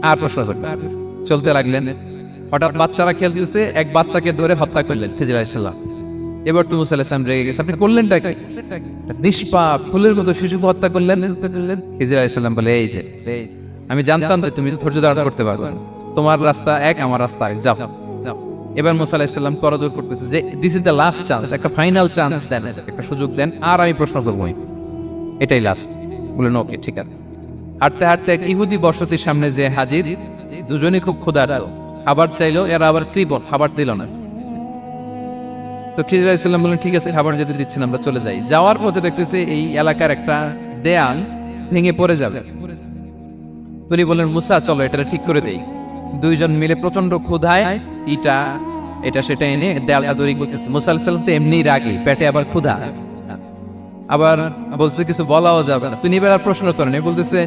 আর প্রশ্ন করবেন। চলতে লাগলেন। হঠাৎ বাচ্চারা খেলতেছে, এক বাচ্চাকে ধরে হত্যা করলেন খিজির আলাইহিস সালাম। এবার তো মুসা আলাইহিস সালাম রেগে গেছে, আপনি করলেনটা কি? নিষ্পাপ ফুলের মতো শিশুকে হত্যা করলেন। খিজির আলাইহিস সালাম বলে, এই যে আমি জানতাম যে তুমি ধৈর্য ধারণ করতে পারবে না, তোমার রাস্তা এক, আমার রাস্তা এক, যাও। এবার মুসা আলাইহিস সালাম করজোর করতেছে যে this is the last chance, একটা ফাইনাল চান্স দেন, একটা সুযোগ দেন, আর আমি প্রশ্ন করবো, এটাই লাস্ট। বললেন ওকে ঠিক আছে। হাঁটতে হাঁটতে এক ইহুদি বসতির সামনে যে হাজির, দুজনেই খুব ক্ষুধার্ত, খাবার চাইলো, এরা আবার কৃপণ, খাবার দিল না। তো খিজির আলাইহিস সালাম বললেন ঠিক আছে, খাবার যদি দিচ্ছেন আমরা চলে যাই। যাওয়ার পথে দেখতেছে এই এলাকার একটা দেয়াল ভেঙে পড়ে যাবে। উনি বললেন মুসা চলো এটা ঠিক করে দেই। দুইজন মিলে প্রচন্ড ক্ষুধায় এটা সেটা এনে দেয়ালটা তৈরি করতেছে। মুসা আলাইহিস সালাম তো এমনি রাগী, পেটে আবার ক্ষুধা, আবার বলছে কিছু বলাও যাবে না। তিনি এবার আর প্রশ্ন করেন, বলতেছে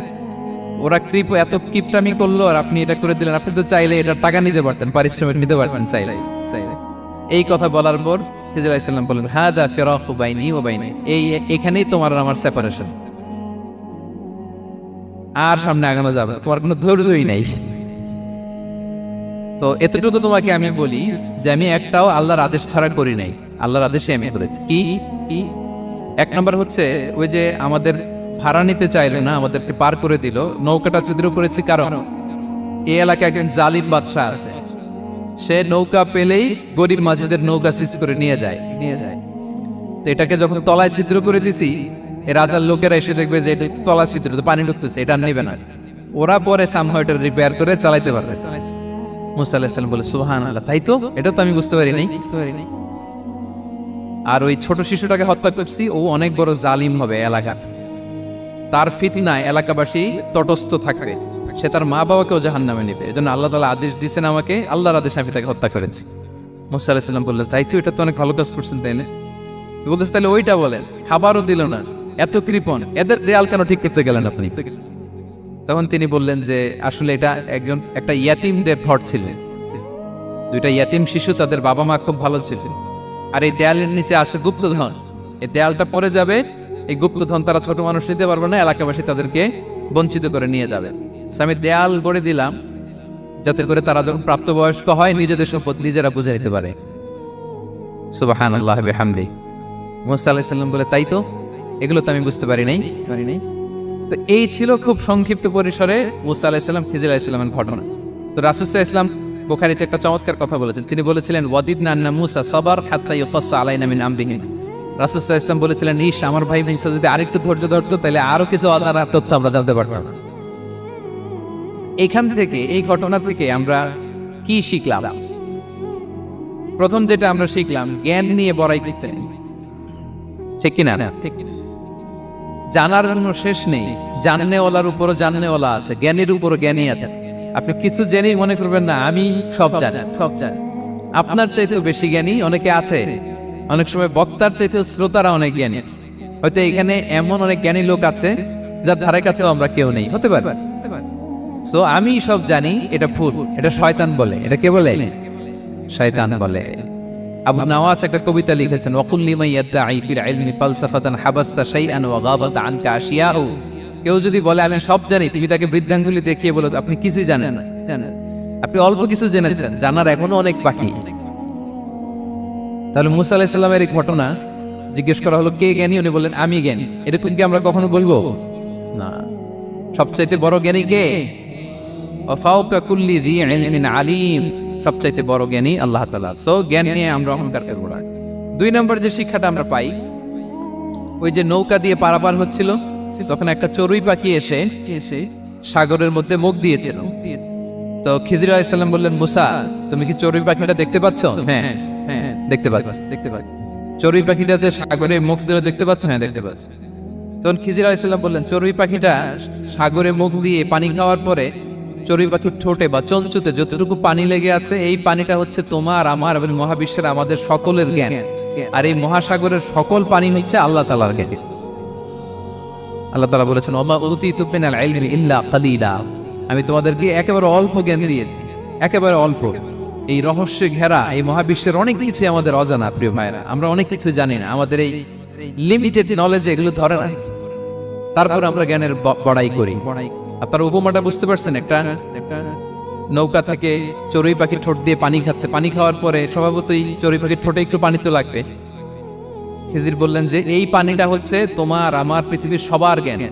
ওরা এত কিপটামি করলো আর আপনি এটা করে দিলেন, আপনি তো চাইলে এটা টাকা নিতে পারতেন, পারিশ্রমিক নিতে পারতেন চাইলে। এই কথা বলার পর খিজির আলাইহিস সালাম বললেন হাদা ফিরাকু বাইনি ওয়া বাইনি, এখানেই তোমার আর আমার সেপারেশন, আর সামনে আগানো যাবে না, তোমার কোনো ধৈর্যই নাই। তো এতটুকু তোমাকে আমি বলি যে আমি একটাও আল্লাহর আদেশ ছাড়া করি নাই, আল্লাহর আদেশে আমি করেছি। কি এক নম্বর হচ্ছে ওই যে আমাদের ভাড়া নিতে চাইলে না, আমাদেরকে পার করে দিল, নৌকাটা ছিদ্র করেছি কারণ এই এলাকায় একজন জালিম বাদশাহ আছে, সে নৌকা পেলেই গরিব মাঝিদের নৌকা সৃষ্টি করে নিয়ে যায়। তো এটাকে যখন তলায় ছিদ্র করে দিছি, এই রাজার লোকেরা এসে দেখবে যে এটা তলা ছিদ্র, তো পানি ঢুকতেছে, এটা নেবে না। ওরা পরে সামহাও এটা রিপেয়ার করে চালাইতে পারবে। মুসা আলাইহিস সালাম বলে সুবহানাল্লাহ, তাই তো, এটা তো আমি বুঝতে পারি নাই। আর ওই ছোট শিশুটাকে হত্যা করছি, ও অনেক বড় জালিম হবে এলাকার, তার ফিতনায় এলাকাবাসী তটস্থ থাকবে, সে তার মা বাবাকেও জাহান্নামে নেবে। এজন্য আল্লাহ তাআলা আদেশ দিয়েছেন আমাকে, আল্লাহর আদেশে আমি তাকে হত্যা করেছি। মুসা আলাইহিস সালাম বললেন তাই তো, এটা তো অনেক ভালো কাজ করছেন, তাই না? বলতেছে তাহলে ওইটা বলেন, খাবারও দিল না, এত কৃপণ, এদের দেয়াল কেন ঠিক করতে গেলেন আপনি? তখন তিনি বললেন যে আসলে এটা একটা ইয়াতিমদের ঘর ছিল, দুইটা ইয়াতিম শিশু, তাদের বাবা মা খুব ভালো ছিল, আর এই দেয়ালের নিচে আসে গুপ্তধন, এই দেয়ালটা পড়ে যাবে, এই গুপ্তধন তারা ছোট মানুষ নিতে পারবে না, এলাকাবাসী তাদেরকে বঞ্চিত করে নিয়ে যাবে। আমি দেয়াল গড়ে দিলাম যাতে করে তারা যখন প্রাপ্তবয়স্ক হয় নিজেদের সম্পদ নিজেরা বুঝে নিতে পারে। সুবহানাল্লাহ বিহামদিহি। মুসা আলাইহিস সালাম বলে তাই তো, এগুলো তো আমি বুঝতে পারি নাই। তো এই ছিল খুব সংক্ষিপ্ত পরিসরে মুসা আলাইহিস সালাম খিজির আলাইহিস সালামের ঘটনা। তো রাসূল সাল্লাল্লাহু আলাইহি ওয়াসাল্লাম বুখারীতে একটা চমৎকার কথা বলেছেন, তিনি বলেছিলেন ওয়াদিদনা আন্না মুসা সাবার হাত্তা ইউকাসসা আলাইনা মিন আমরিহি। রাসূল সাল্লাল্লাহু আলাইহি ওয়াসাল্লাম বলেছিলেন, ইস আমার ভাই মুসা যদি আরেকটু ধৈর্য ধরতো তাহলে আরো কিছু অজানা তথ্য আমরা জানতে পারতাম। এখান থেকে, এই ঘটনা থেকে আমরা কি শিখলাম? প্রথম যেটা আমরা শিখলাম, জ্ঞান নিয়ে বড়াই করতে নেই, ঠিক কিনা? জানার জন্য শেষ নেই, জাননেওয়ালার উপরও জাননেওয়ালা আছে, জ্ঞানীর উপরও জ্ঞানী আছে। আপনি কিছু জেনেই মনে করবেন না আমি সব জানি। আপনার চাইতেও বেশি জ্ঞানী অনেকে আছে, অনেক সময় বক্তার চাইতেও শ্রোতারা অনেক জ্ঞানী। হয়তো এখানে এমন অনেক জ্ঞানী লোক আছে যার ধারে কাছেও আমরা কেউ নেই, হতে পারে। সো আমি সব জানি, এটা ভুল, এটা শয়তান বলে। এটা কে বলে? শয়তান বলে। আবু নওয়াস একটা কবিতা লিখেছেন, ওয়াকুল লিমান ইয়াদঈ ফিল ইলমি ফালসাফাতান হাবাসতা শাইআন ওয়া গাবাত আনকা আশিয়াউ। কেউ যদি বলে আমি সব জানি, তুমি তাকে বৃদ্ধাঙ্গুলি দেখিয়ে বলো আপনি কিছুই জানেন না, আপনি অল্প কিছু জেনেছেন, জানার এখনো অনেক বাকি। তাহলে মুসা আলাইহিস সালামের এই ঘটনা জিজ্ঞেস করা হলো কে জ্ঞানী, উনি বললেন আমি জ্ঞানী। এরকম কি আমরা কখনো বলবো? না। সবচাইতে বড় জ্ঞানী কে? ওয়া ফাওকা কুল্লি যী ইলমিন আলীম। সবচাইতে বড় জ্ঞানী আল্লাহ তাআলা। সো জ্ঞান নিয়ে আমরা অহংকার করব না। 2 নম্বর যে শিক্ষাটা আমরা পাই, ওই যে নৌকা দিয়ে পারাপার হচ্ছিল, তখন একটা চড়ুই পাখি এসে সাগরের মধ্যে মুখ দিয়েছিল। তো খিজির আলাইহিস সালাম বললেন, মুসা তুমি কি চড়ুই পাখিটা দেখতে পাচ্ছ? হ্যাঁ দেখতে পাচ্ছি। চড়ুই পাখিটা যে সাগরে মুখ দিয়ে দেখতে পাচ্ছ? হ্যাঁ দেখতে পাচ্ছি। তখন খিজির আলাইহিস সালাম বললেন, চড়ুই পাখিটা সাগরে মুখ দিয়ে পানি খাওয়ার পরে চড়ুই পাখির ঠোঁটে বা চঞ্চুতে যতটুকু পানি লেগে আছে, এই পানিটা হচ্ছে তোমার, আমার এবং মহাবিশ্বের আমাদের সকলের জ্ঞান। আর এই মহাসাগরের সকল পানি হচ্ছে আল্লাহ তাআলার জ্ঞান। আল্লাহ তাআলা বলেছেন, ওমা উতীতু মিনাল ইলমি ইল্লা কালিলা। আমি তোমাদেরকে একেবারে অল্প জ্ঞান দিয়েছি, একেবারে অল্প। এই রহস্যে ঘেরা এই মহাবিশ্বের অনেক কিছু আমাদের অজানা। প্রিয় ভাইরা, আমরা অনেক কিছু জানি না, আমাদের এই লিমিটেড নলেজে এগুলো ধরে না, তারপর আমরা জ্ঞানের বড়াই করি। আপনারা উপমাটা বুঝতে পারছেন? একটা নৌকা থেকে চড়ুই পাখি ঠোঁট দিয়ে পানি খাচ্ছে, পানি খাওয়ার পরে স্বভাবতই চড়ুই পাখির ঠোঁটে একটু পানি তো লাগবে। খিজির বললেন যে এই পানিটা হচ্ছে তোমার, আমার, পৃথিবীর সবার জ্ঞান,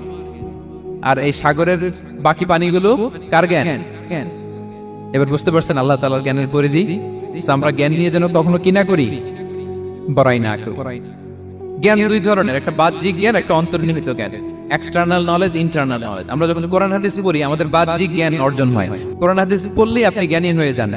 আর এই সাগরের বাকি পানিগুলো কার জ্ঞান? এবার বুঝতে পারছেন আল্লাহ তাআলার জ্ঞানের পরিধি। আমরা জ্ঞান নিয়ে যেন কখনো কি না করি, বড়াই না করি। জ্ঞান 2 ধরনের, একটা বাহ্যিক জ্ঞান, একটা অন্তর্নিহিত জ্ঞান। External knowledge, internal knowledge. আমরা যখন কোরআন হাদিস পড়ি আমাদের বাহ্যিক জ্ঞান অর্জন হয়। কোরআন হাদিস পড়লেই আপনি জ্ঞানী হয়ে যান।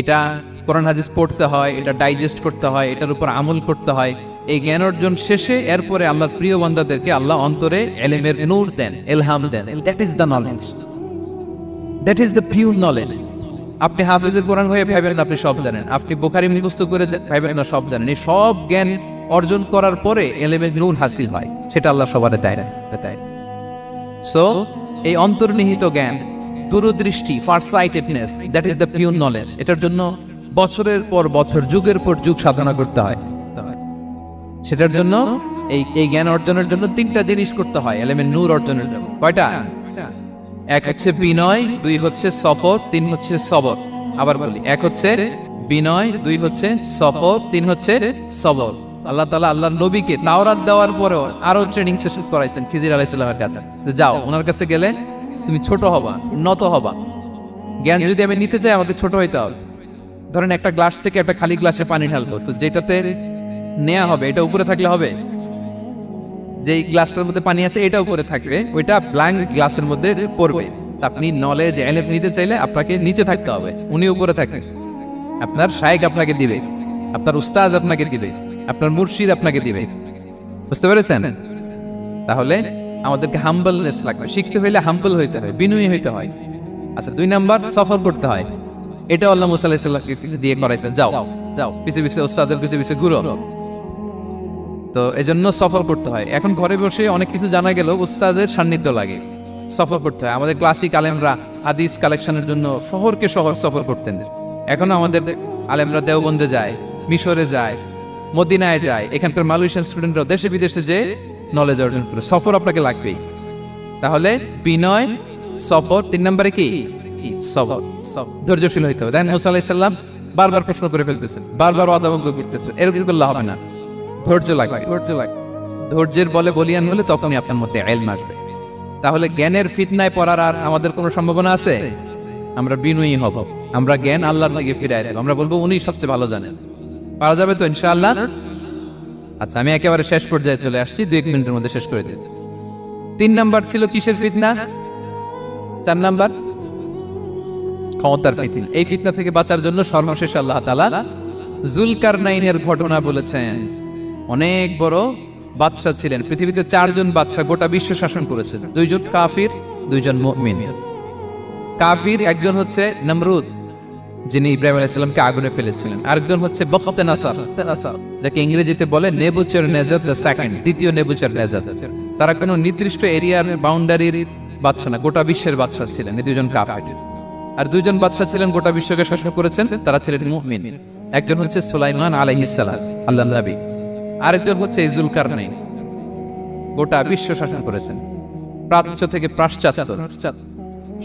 এটা কোরআন হাদিস পড়তে হয়, এটা ডাইজেস্ট করতে হয়, এটার উপর আমল করতে হয়। এই জ্ঞান অর্জন শেষে এরপরে আল্লাহর প্রিয় বান্দাদেরকে আল্লাহ অন্তরে ইলমের নূর দেন, ইলহাম দেন। That is the knowledge, that is the pure knowledge. আপনি হাফেজে কোরআন হয়ে ভাবেন আপনি সব জানেন, আপনি বুখারী মুখস্থ করে ভাবেন না সব জানেন। এই সব জ্ঞান অর্জন করার পরে ইলমের নূর হাসিল হয়, সেটা আল্লাহ সবার দেয় না। সো এই অন্তর্নিহিত জ্ঞান, দূরদৃষ্টি, farsightedness, that is the pure knowledge. এটার জন্য বছরের পর বছর, যুগের পর যুগ সাধনা করতে হয়। সেটার জন্য এই জ্ঞান অর্জনের জন্য 3টা জিনিস করতে হয় ইলমের নূর অর্জনের জন্য। কয়টা? 1 হচ্ছে বিনয়, 2 হচ্ছে সফর, 3 হচ্ছে সবর। আবার বলি, 1 হচ্ছে বিনয়, 2 হচ্ছে সফর, 3 হচ্ছে সবর। আল্লাহ তাআলা আল্লাহর নবীকে তাওরাত দেওয়ার পরেও আরো ট্রেনিং সেশন করাইছেন খিজির আলাইহিস সালামের কাছে। যাও, ওনার কাছে গেলে তুমি ছোট হবা, উন্নত হবা। জ্ঞান যদি আমি নিতে চাই আমাকে ছোট হইতে হবে। ধরেন একটা গ্লাস থেকে একটা খালি গ্লাসে পানি ঢালবো, তো যেটাতে নেওয়া হবে এটা উপরে থাকলে হবে? যেই গ্লাসটার মধ্যে পানি আছে এটা উপরে থাকবে, ওইটা ব্ল্যাঙ্ক গ্লাসের মধ্যে পড়বে। আপনি নলেজ এলেম নিতে চাইলে আপনাকে নিচে থাকতে হবে, উনি উপরে থাকবেন। আপনার শায়েখ আপনাকে দিবে, আপনার উস্তাজ আপনাকে দিবে, আপনার মুর্শিদ আপনাকে দিবে। বুঝতে পেরেছেন? তাহলে আমাদেরকে হাম্বলনেস লাগবে, শিখতে হইলে হাম্বল হইতে হয়, বিনয়ী হইতে হয়। আচ্ছা, 2 নাম্বার সফর করতে হয়। এটা আল্লাহ মুসা আলাইহিস সালামকে দিয়ে করাইছেন, যাও যাও পিছে পিছে উস্তাদের পিছে পিছে ঘুরো। তো এজন্য সফর করতে হয়। এখন ঘরে বসে অনেক কিছু জানা গেল, উস্তাদের সান্নিধ্য লাগে, সফর করতে হয়। আমাদের ক্লাসিক আলেমরা হাদিস কালেকশনের জন্য শহরকে শহর সফর করতেন। এখন আমাদের আলেমরা দেওবন্দে যায়, মিশরে যায়, মদিনায় যায়, এখানকার মালয়েশিয়ান স্টুডেন্টরা দেশে বিদেশে যে নলেজ অর্জন করে। সফর আপনাকে লাগবেই। তাহলে বিনয়, সফর, 3 নম্বরে কি সবর, ধৈর্যশীল হইতে হবে। মুসা আলাইহিস সালাম বারবার প্রশ্ন করে ফেলতেছেন, বারবার অদাবঙ্গ করতেছেন, এরকম করলে হবে না। ধৈর্য লাগবে, ধৈর্যের বলে বলিয়ান হলে তখনই আপনার মধ্যে ইলম আসবে। তাহলে জ্ঞানের ফিতনায় পড়ার আর আমাদের কোনো সম্ভাবনা আছে? আমরা বিনয়ী হব, আমরা জ্ঞান আল্লাহর দিকে ফিরাই দেব, আমরা বলবো উনি সবচেয়ে ভালো জানেন। পারা যাবে তো ইনশাআল্লাহ? আচ্ছা, আমি একেবারে শেষ পর্যায়ে চলে আসছি, 2 মিনিটের মধ্যে শেষ করে দিয়েছি। 3 নাম্বার ছিল কিসের ফিতনা? 4 নাম্বার ক্ষমতার ফিতনা। এই ফিতনা থেকে বাঁচার জন্য সর্বশেষ আল্লাহ তাআলা যুলকারনাইনের ঘটনা বলেছেন। অনেক বড় বাদশা ছিলেন, পৃথিবীতে 4 জন বাদশা গোটা বিশ্ব শাসন করেছেন। 2 জন কাফির, 2 জন মুমিন। কাফির একজন হচ্ছে নমরুদ, যিনি ইব্রাহিম আলাইহিস সালামকে আগুনে ফেলেছিলেন। আরেকজন হচ্ছে বখতনাসার, যাকে ইংরেজিতে বলে নেবুচারনেজার দ্য সেকেন্ড, দ্বিতীয় নেবুচারনেজার। তারা কোনো নির্দিষ্ট এরিয়ার বাউন্ডারির বাদশা না, গোটা বিশ্বের বাদশা ছিলেন এই 2 জন কাফির। আর 2 জন বাদশা ছিলেন গোটা বিশ্বকে শাসন করেছেন, তারা ছিলেন মুমিন। একজন হচ্ছে সুলাইমান আলাইহিস সালাম, আল্লাহর নবী। আরেকজন হচ্ছে যুলকারনাইন, গোটা বিশ্ব শাসন করেছেন, প্রাচ্য থেকে পাশ্চাত্য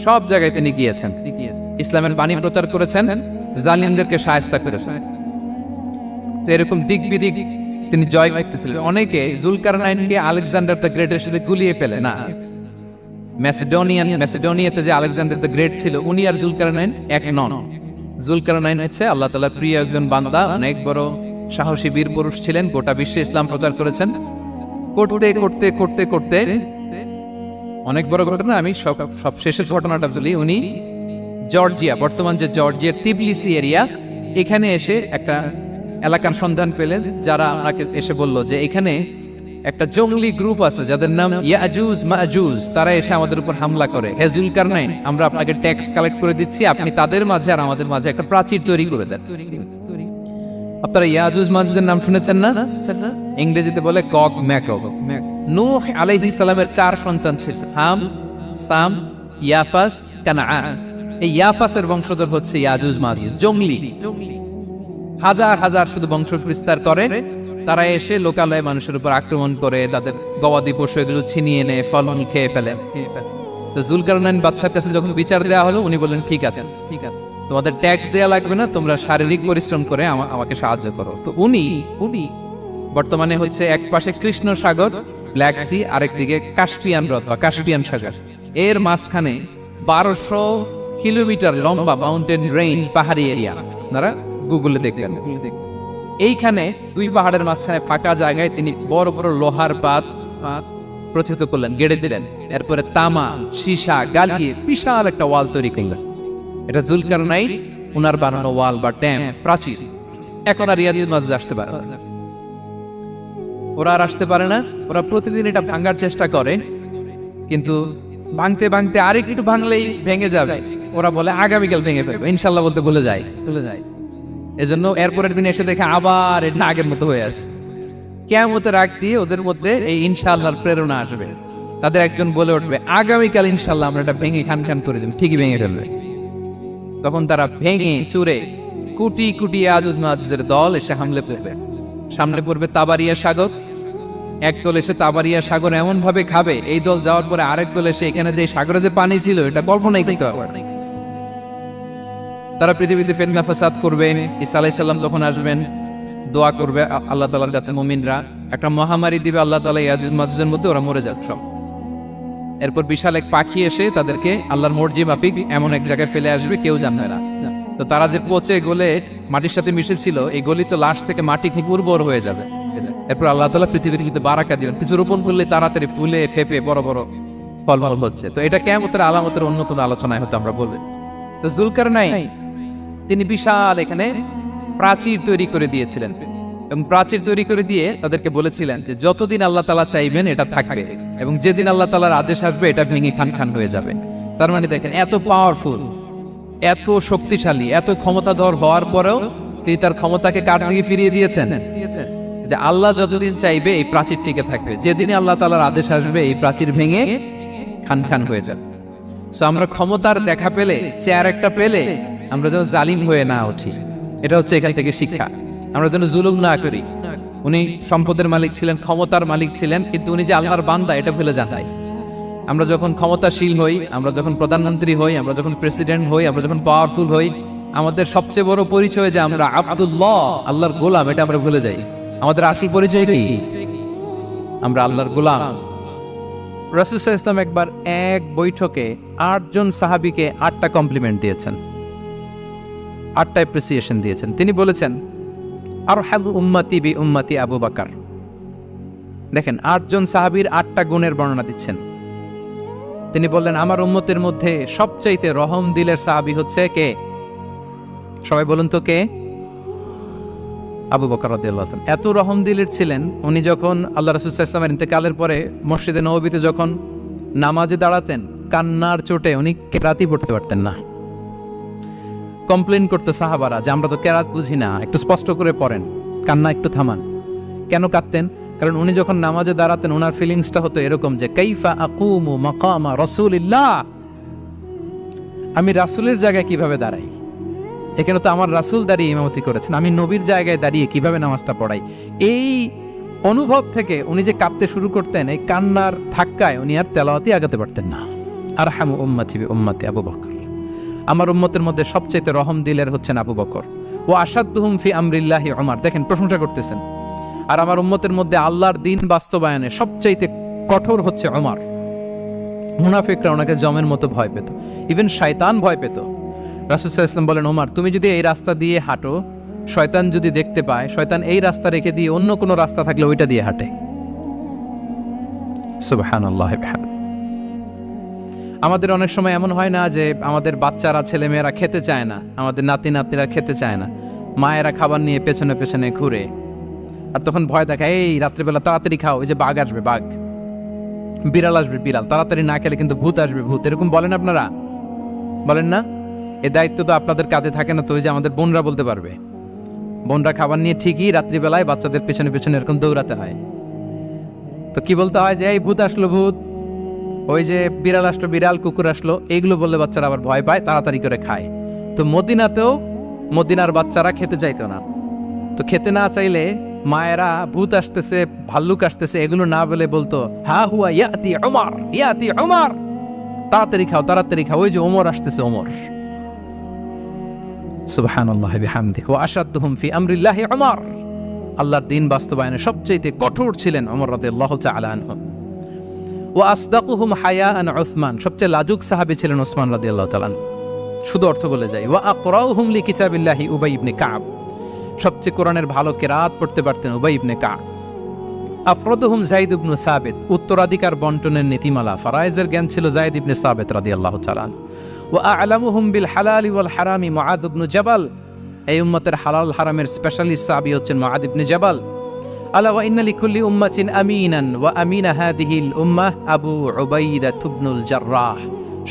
সব জায়গায় তিনি গিয়েছেন, ইসলামের বাণী প্রচার করেছেন, জালিমদেরকে শায়েস্তা করেছেন। তো এরকম দিক বিদিক তিনি জয় করতেছিলেন। অনেকে যুলকারনাইনকে আলেকজান্ডার দ্য গ্রেটের সাথে গুলিয়ে ফেলে না। ম্যাসিডোনিয়াতে যে আলেকজান্ডার দ্য গ্রেট ছিল, উনি আর যুলকারনাইন এক নন। যুলকারনাইন হচ্ছে আল্লাহ তাআলার প্রিয় একজন বান্দা, অনেক বড় সাহসী বীর পুরুষ ছিলেন, গোটা বিশ্বে ইসলাম প্রচার করেছেন। করতে করতে করতে করতে অনেক বড় ঘটনা, আমি সব শেষের ঘটনাটা বলি। উনি জর্জিয়া, বর্তমান যে জর্জিয়ার তিবলিসি এরিয়া, এখানে এসে একটা এলাকার সন্ধান পেলেন, যারা আমাকে এসে বলল যে এখানে একটা জঙ্গলি গ্রুপ আছে যাদের নাম ইয়াজুজ মাজুজ, তারা এসে আমাদের উপর হামলা করে। হে যুলকারনাইন, আমরা আপনাকে ট্যাক্স কালেক্ট করে দিচ্ছি, আপনি তাদের মাঝে আর আমাদের মাঝে একটা প্রাচীর তৈরি করে দেন। আপনারা ইয়াজুজ মাজুজের নাম শুনেছেন না? ইংরেজিতে বলে গগ ম্যাগগ। নূহ আলাইহিস সালামের 4 সন্তান ছিল, হাম, সাম, ইয়াফাস, কানাআন। এই ইয়াফাসের বংশধর হচ্ছে ইয়াজুজ মাজুজ, জঙ্গলি, হাজার হাজার শুধু বংশ বিস্তার করে। তারা এসে লোকালয়ে মানুষের উপর আক্রমণ করে, তাদের গবাদি পশু এগুলো ছিনিয়ে নেয়, ফলমূল খেয়ে ফেলে। তো যুলকারনাইন বাদশার কাছে যখন বিচার দেওয়া হলো, উনি বললেন ঠিক আছে, তোমাদের ট্যাক্স দেয়া লাগবে না, তোমরা শারীরিক পরিশ্রম করে আমাকে সাহায্য করো। তো উনি বর্তমানে হচ্ছে এক পাশে কৃষ্ণ সাগর, ব্ল্যাক সি, আরেকদিকে কাস্পিয়ান হ্রদ বা কাস্পিয়ান সাগর, এর মাঝখানে 1200 কিলোমিটার লম্বা মাউন্টেন রেঞ্জ, পাহাড়ি এরিয়া। আপনারা গুগলে দেখবেন। এইখানে 2 পাহাড়ের মাঝখানে ফাঁকা জায়গায় তিনি বড় বড় লোহার পাত প্রচিত করলেন, গেড়ে দিলেন। এরপরে তামা, সীসা গালিয়ে বিশাল একটা ওয়াল তৈরি করলেন। এটা যুলকারনাইন উনার বানানো ওয়াল বা ড্যাম, প্রাচীর। এখন আর ইয়াজুজ মাজুজ আসতে পারে না, ওরা আর আসতে পারে না। ওরা প্রতিদিন এটা ভাঙার চেষ্টা করে, কিন্তু ভাঙতে ভাঙতে আরেকটু ভাঙলেই ভেঙে যাবে। ওরা বলে আগামীকাল ভেঙে ফেলবে, ইনশাল্লাহ বলতে ভুলে যায়। এজন্য এরপরের দিন এসে দেখে আবার এটা আগের মতো হয়ে আছে। কিয়ামতের আগ দিয়ে ওদের মধ্যে এই ইনশাআল্লাহর প্রেরণা আসবে। তাদের একজন বলে উঠবে, আগামীকাল ইনশাআল্লাহ আমরা এটা ভেঙে খান খান করে দেব, ঠিকই ভেঙে ফেলবে। তখন তারা ভেঙে চুরে কোটি কোটি ইয়াজুজ মাজুজের দল এসে হামলে পড়বে। সামনে পড়বে তাবারিয়া সাগর। এক দল এসে তাবারিয়া সাগর এমন ভাবে খাবে, এই দল যাওয়ার পরে আরেক দল এসে এখানে যে সাগরে যে পানি ছিল এটা কল্পনাই করতে পারবে। তারা পৃথিবীতে ফিতনা ফাসাদ করবে। ঈসা আলাইহিস সালাম তখন আসবেন, দোয়া করবে আল্লাহ তাআলার কাছে মুমিনরা, একটা মহামারী দিবে আল্লাহ তাআলা ইয়াজুজ মাজুজের মধ্যে, ওরা মরে যাবে সব। এরপর বিশাল এক পাখি এসে তাদেরকে আল্লাহর মর্জি মাফিক এমন এক জায়গায় ফেলে আসবে, কেউ জানবে না। তো তারা যে পচে গলে মাটির সাথে মিশেছিল, এই গলিত লাশ থেকে মাটি ঠিক উর্বর হয়ে যাবে। এরপর আল্লাহ তাআলা পৃথিবীর কিন্তু বারাকা দিবেন, কিছু রোপণ করলে তাড়াতাড়ি ফুলে ফেপে বড় বড় ফল হচ্ছে। তো এটা কিয়ামতের আলামতের অন্য কোনো আলোচনায় হয়তো আমরা বলবো। তো জুলকারনাইন তিনি বিশাল এখানে প্রাচীর তৈরি করে দিয়েছিলেন, এবং প্রাচীর তৈরি করে দিয়ে তাদেরকে বলেছিলেন যে যতদিন আল্লাহ তাআলা চাইবেন এটা থাকবে, এবং যেদিন আল্লাহ তাআলার আদেশ আসবে এটা ভেঙে খান খান হয়ে যাবে। তার মানে দেখেন, এত পাওয়ারফুল, এত শক্তিশালী, এত ক্ষমতাধর হওয়ার পরেও তিনি তার ক্ষমতাকে কার দিকে ফিরিয়ে দিয়েছেন, যে আল্লাহ যতদিন চাইবে এই প্রাচীর টিকে থাকবে, যেদিন আল্লাহ তাআলার আদেশ আসবে এই প্রাচীর ভেঙে খান খান হয়ে যাবে। সো আমরা ক্ষমতার দেখা পেলে, চেয়ার একটা পেলে আমরা যেন জালিম হয়ে না উঠি, এটা হচ্ছে এখান থেকে শিক্ষা। আমরা যেন জুলুম না করি। উনি সম্পদের মালিক ছিলেন, ক্ষমতার মালিক ছিলেন, কিন্তু উনি যে আল্লাহর বান্দা এটা ভুলে যান নাই। আমরা যখন ক্ষমতাশীল হই, আমরা যখন প্রধানমন্ত্রী হই, আমরা যখন প্রেসিডেন্ট হই, আমরা যখন পাওয়ারফুল হই, আমাদের সবচেয়ে বড় পরিচয় যে আমরা আব্দুল্লাহ, আল্লাহর গোলাম, এটা আমরা ভুলে যাই। আমাদের আসল পরিচয় কি? আমরা আল্লাহর গোলাম। রাসূল সাল্লাল্লাহু আলাইহি ওয়াসাল্লাম একবার এক বৈঠকে 8 জন সাহাবীকে 8টা কমপ্লিমেন্ট দিয়েছেন, 8টা অ্যাপ্রিসিয়েশন দিয়েছেন। তিনি বলেছেন, আরহামু উম্মতি বি উম্মতি আবু বকর। দেখেন, 8 জন সাহাবীর 8টা গুণের বর্ণনা দিচ্ছেন। তিনি বললেন, আমার উম্মতের মধ্যে সবচাইতে রহম দিলের সাহাবী হচ্ছে কে? সবাই বলুন তো কে? আবু বকর রাদিয়াল্লাহু তাআলা। এত রহম দিলের ছিলেন, উনি যখন আল্লাহ রাসূল সাল্লাল্লাহু আলাইহি ওয়াসাল্লামের ইন্তেকালের পরে মসজিদে নববীতে যখন নামাজে দাঁড়াতেন, কান্নার চোটে উনি কেরাতই পড়তে পারতেন না। কমপ্লেন করতো সাহাবারা যে আমরা তো কেরাত বুঝি না, একটু স্পষ্ট করে পড়েন, কান্না একটু থামান। কেন কাঁদতেন? কারণ উনি যখন নামাজে দাঁড়াতেন ওনার ফিলিংসটা হতো এরকম যে কাইফা আকুমু মাকামা রাসূলিল্লাহ, আমি রাসূলের জায়গায় কিভাবে দাঁড়াই? এখানে তো আমার রাসূল দাঁড়িয়ে ইমামতি করেছেন, আমি নবীর জায়গায় দাঁড়িয়ে কিভাবে নামাজটা পড়াই? এই অনুভব থেকে উনি যে কাঁদতে শুরু করতেন, এই কান্নার ধাক্কায় উনি আর তেলাওয়াতই আগাতে পারতেন না। আরহামু উম্মতি বি উম্মতি আবু বকর। আমার উম্মতের মধ্যে সবচেয়ে রহম দিলের হচ্ছেন আবু বকর। ও আসাদ্দুহুম ফি আমরিল্লাহি উমর। দেখেন, প্রশংসা করতেছেন। আর আমার উম্মতের মধ্যে আল্লাহর দ্বীন বাস্তবায়নে সবচাইতে কঠোর হচ্ছে ওমর। মুনাফিকরা ওনাকে জমের মতো ভয় পেত, ইভেন শয়তান ভয় পেত। রাসূল সাল্লাল্লাহু আলাইহি ওয়াসাল্লাম বলেন, ওমর তুমি যদি এই রাস্তা দিয়ে হাঁটো, শয়তান যদি দেখতে পায়, শয়তান এই রাস্তা রেখে দিয়ে অন্য কোনো রাস্তা থাকলে ওইটা দিয়ে হাঁটে। সুবহানাল্লাহ। আমাদের অনেক সময় এমন হয় না যে আমাদের বাচ্চারা, ছেলেমেয়েরা খেতে চায় না, আমাদের নাতি নাতনিরা খেতে চায় না, মায়েরা খাবার নিয়ে পেছনে পেছনে ঘুরে, আর তখন ভয় দেখায়, এই রাত্রিবেলা তাড়াতাড়ি খাও, ওই যে বাঘ আসবে, বাঘ, বিড়াল আসবে, বিড়াল, তাড়াতাড়ি না খেলে কিন্তু ভূত আসবে, ভূত। এরকম বলেন আপনারা? বলেন না? এই দায়িত্ব তো আপনাদের কাঁধে থাকে না? তো ওই যে আমাদের বোনরা বলতে পারবে, বোনরা খাবার নিয়ে ঠিকই রাত্রিবেলায় বাচ্চাদের পেছনে পেছনে এরকম দৌড়াতে হয়। তো কি বলতে হয়? যে এই ভূত আসলো, ভূত, ওই যে বিড়াল আসলো, বিড়াল, কুকুর আসলো, এইগুলো বললে বাচ্চারা আবার ভয় পায়, তাড়াতাড়ি করে খায়। তো মদিনাতেও মদিনার বাচ্চারা খেতে চাইতো না। তো খেতে না চাইলে মায়েরা ভূত আসতেছে, ভাল্লুক আসতেছে এগুলো না বলে বলতো, হা হুয়া ইয়াতি উমর, ইয়াতি উমর, তাড়াতাড়ি খাও, তাড়াতাড়ি খাও, ওই যে ওমর আসতেছে, ওমর। সুবহানাল্লাহ বিহামদিহি ওয়া আশাদ্দুহুম ফি আমরিল্লাহি উমর। আল্লাহর দ্বীন বাস্তবায়নে সবচেয়ে কঠোর ছিলেন ওমর রাদিয়াল্লাহু তাআলা আনহু। ওয়া আসদাকুহুম হায়াআন উসমান। সবচেয়ে লাজুক সাহাবী ছিলেন উসমান রাদিয়াল্লাহু তাআলা। শুধু অর্থ বলে যাই। ওয়া আকরাউহুম লিকিতাবিল্লাহি উবাই ইবনে কাব। সবচেয়ে কোরআনের ভালো কিরাত পড়তে পারতেন উবাই ইবনে কাব। আফরাদুহুম যায়েদ ইবনে সাবিত। উত্তরাধিকার বন্টনের নীতিমালা, ফারায়েজের জ্ঞান ছিল যায়েদ ইবনে সাবিত রাদিয়াল্লাহু তাআলা। ওয়া আ'লামুহুম বিল হালালি ওয়াল হারামি মুআদ ইবনে জাবাল। এই উম্মতের হালাল হারামের স্পেশালিস্ট সাহাবী হচ্ছেন মুআদ ইবনে জাবাল। আলা ওয়া ইন্না লিকুল্লি উম্মাতিন আমিনান ওয়া আমিনা হাদিহিল উম্মাহ আবু উবাইদা ইবনুল জাররাহ।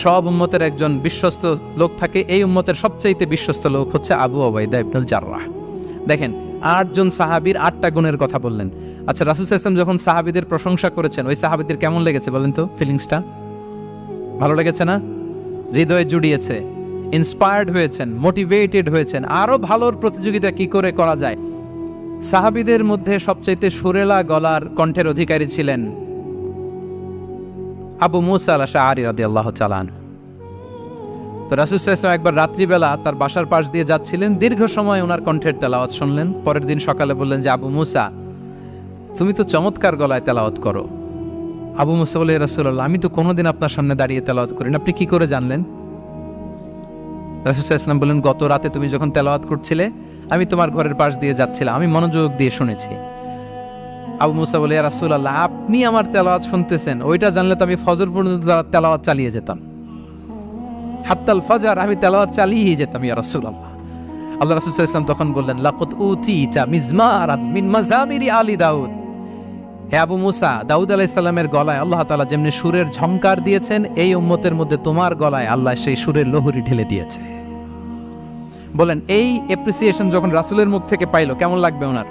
সব উম্মতের একজন বিশ্বস্ত লোক থাকে, এই উম্মতের সবচাইতে বিশ্বস্ত লোক হচ্ছে আবু উবাইদা ইবনুল জাররাহ। দেখেন, 8 জন সাহাবীর 8টা গুণের কথা বললেন। আচ্ছা, রাসূল সাল্লাল্লাহু আলাইহি ওয়াসাল্লাম যখন সাহাবীদের প্রশংসা করেছেন, ওই সাহাবীদের কেমন লেগেছে বলেন তো? ফিলিংসটা ভালো লেগেছে না? হৃদয়ে জুড়িয়েছে, ইন্সপায়ার্ড হয়েছেন, মোটিভেটেড হয়েছেন, আরো ভালোর প্রতিযোগিতা কি করে করা যায়। সাহাবীদের মধ্যে সবচাইতে সুরেলা গলার কণ্ঠের অধিকারী ছিলেন আবু মুসা আল-আশআরী রাদিয়াল্লাহু তাআলা আনহু। তো রাসূল সাল্লাল্লাহু আলাইহি ওয়াসাল্লাম একবার রাত্রিবেলা তার বাসার পাশ দিয়ে যাচ্ছিলেন, দীর্ঘ সময় ওনার কণ্ঠের তেলাওয়াত শুনলেন। পরের দিন সকালে বললেন যে, আবু মুসা, তুমি তো চমৎকার গলায় তেলাওয়াত করো। আবু মুসা বলে, ইয়া রাসূলুল্লাহ, আমি তো কোনোদিন আপনার সামনে দাঁড়িয়ে তেলাওয়াত করি না, আপনি কি করে জানলেন? রাসূল সাল্লাল্লাহু আলাইহি ওয়াসাল্লাম বললেন, গত রাতে তুমি যখন তেলাওয়াত করছিলে আমি তোমার ঘরের পাশ দিয়ে যাচ্ছিলাম, আমি মনোযোগ দিয়ে শুনেছি। আবু মুসা বলে, ইয়া রাসূলুল্লাহ, আপনি আমার তেলাওয়াত শুনতেছেন, ওইটা জানলে তো আমি ফজর পর্যন্ত তেলাওয়াত চালিয়ে যেতাম, হাত্তাল ফাজর আমি তেলাওয়াত চালিয়ে যেতাম ইয়া রাসূলুল্লাহ। আল্লাহ রাসূল সাল্লাল্লাহু আলাইহি ওয়াসাল্লাম তখন বললেন, লাকাদ উতিতা মিজমারান মিন মাযামিরি আলি দাউদ। হে আবু মুসা, দাউদ আলাইহিস সালামের গলায় আল্লাহ তাআলা যেমনি সুরের ঝংকার দিয়েছেন, এই উম্মতের মধ্যে তোমার গলায় আল্লাহ সেই সুরের লহরী ঢেলে দিয়েছে। বলেন, এই অ্যাপ্রিসিয়েশন যখন রাসূলের মুখ থেকে পাইলো কেমন লাগবে ওনার?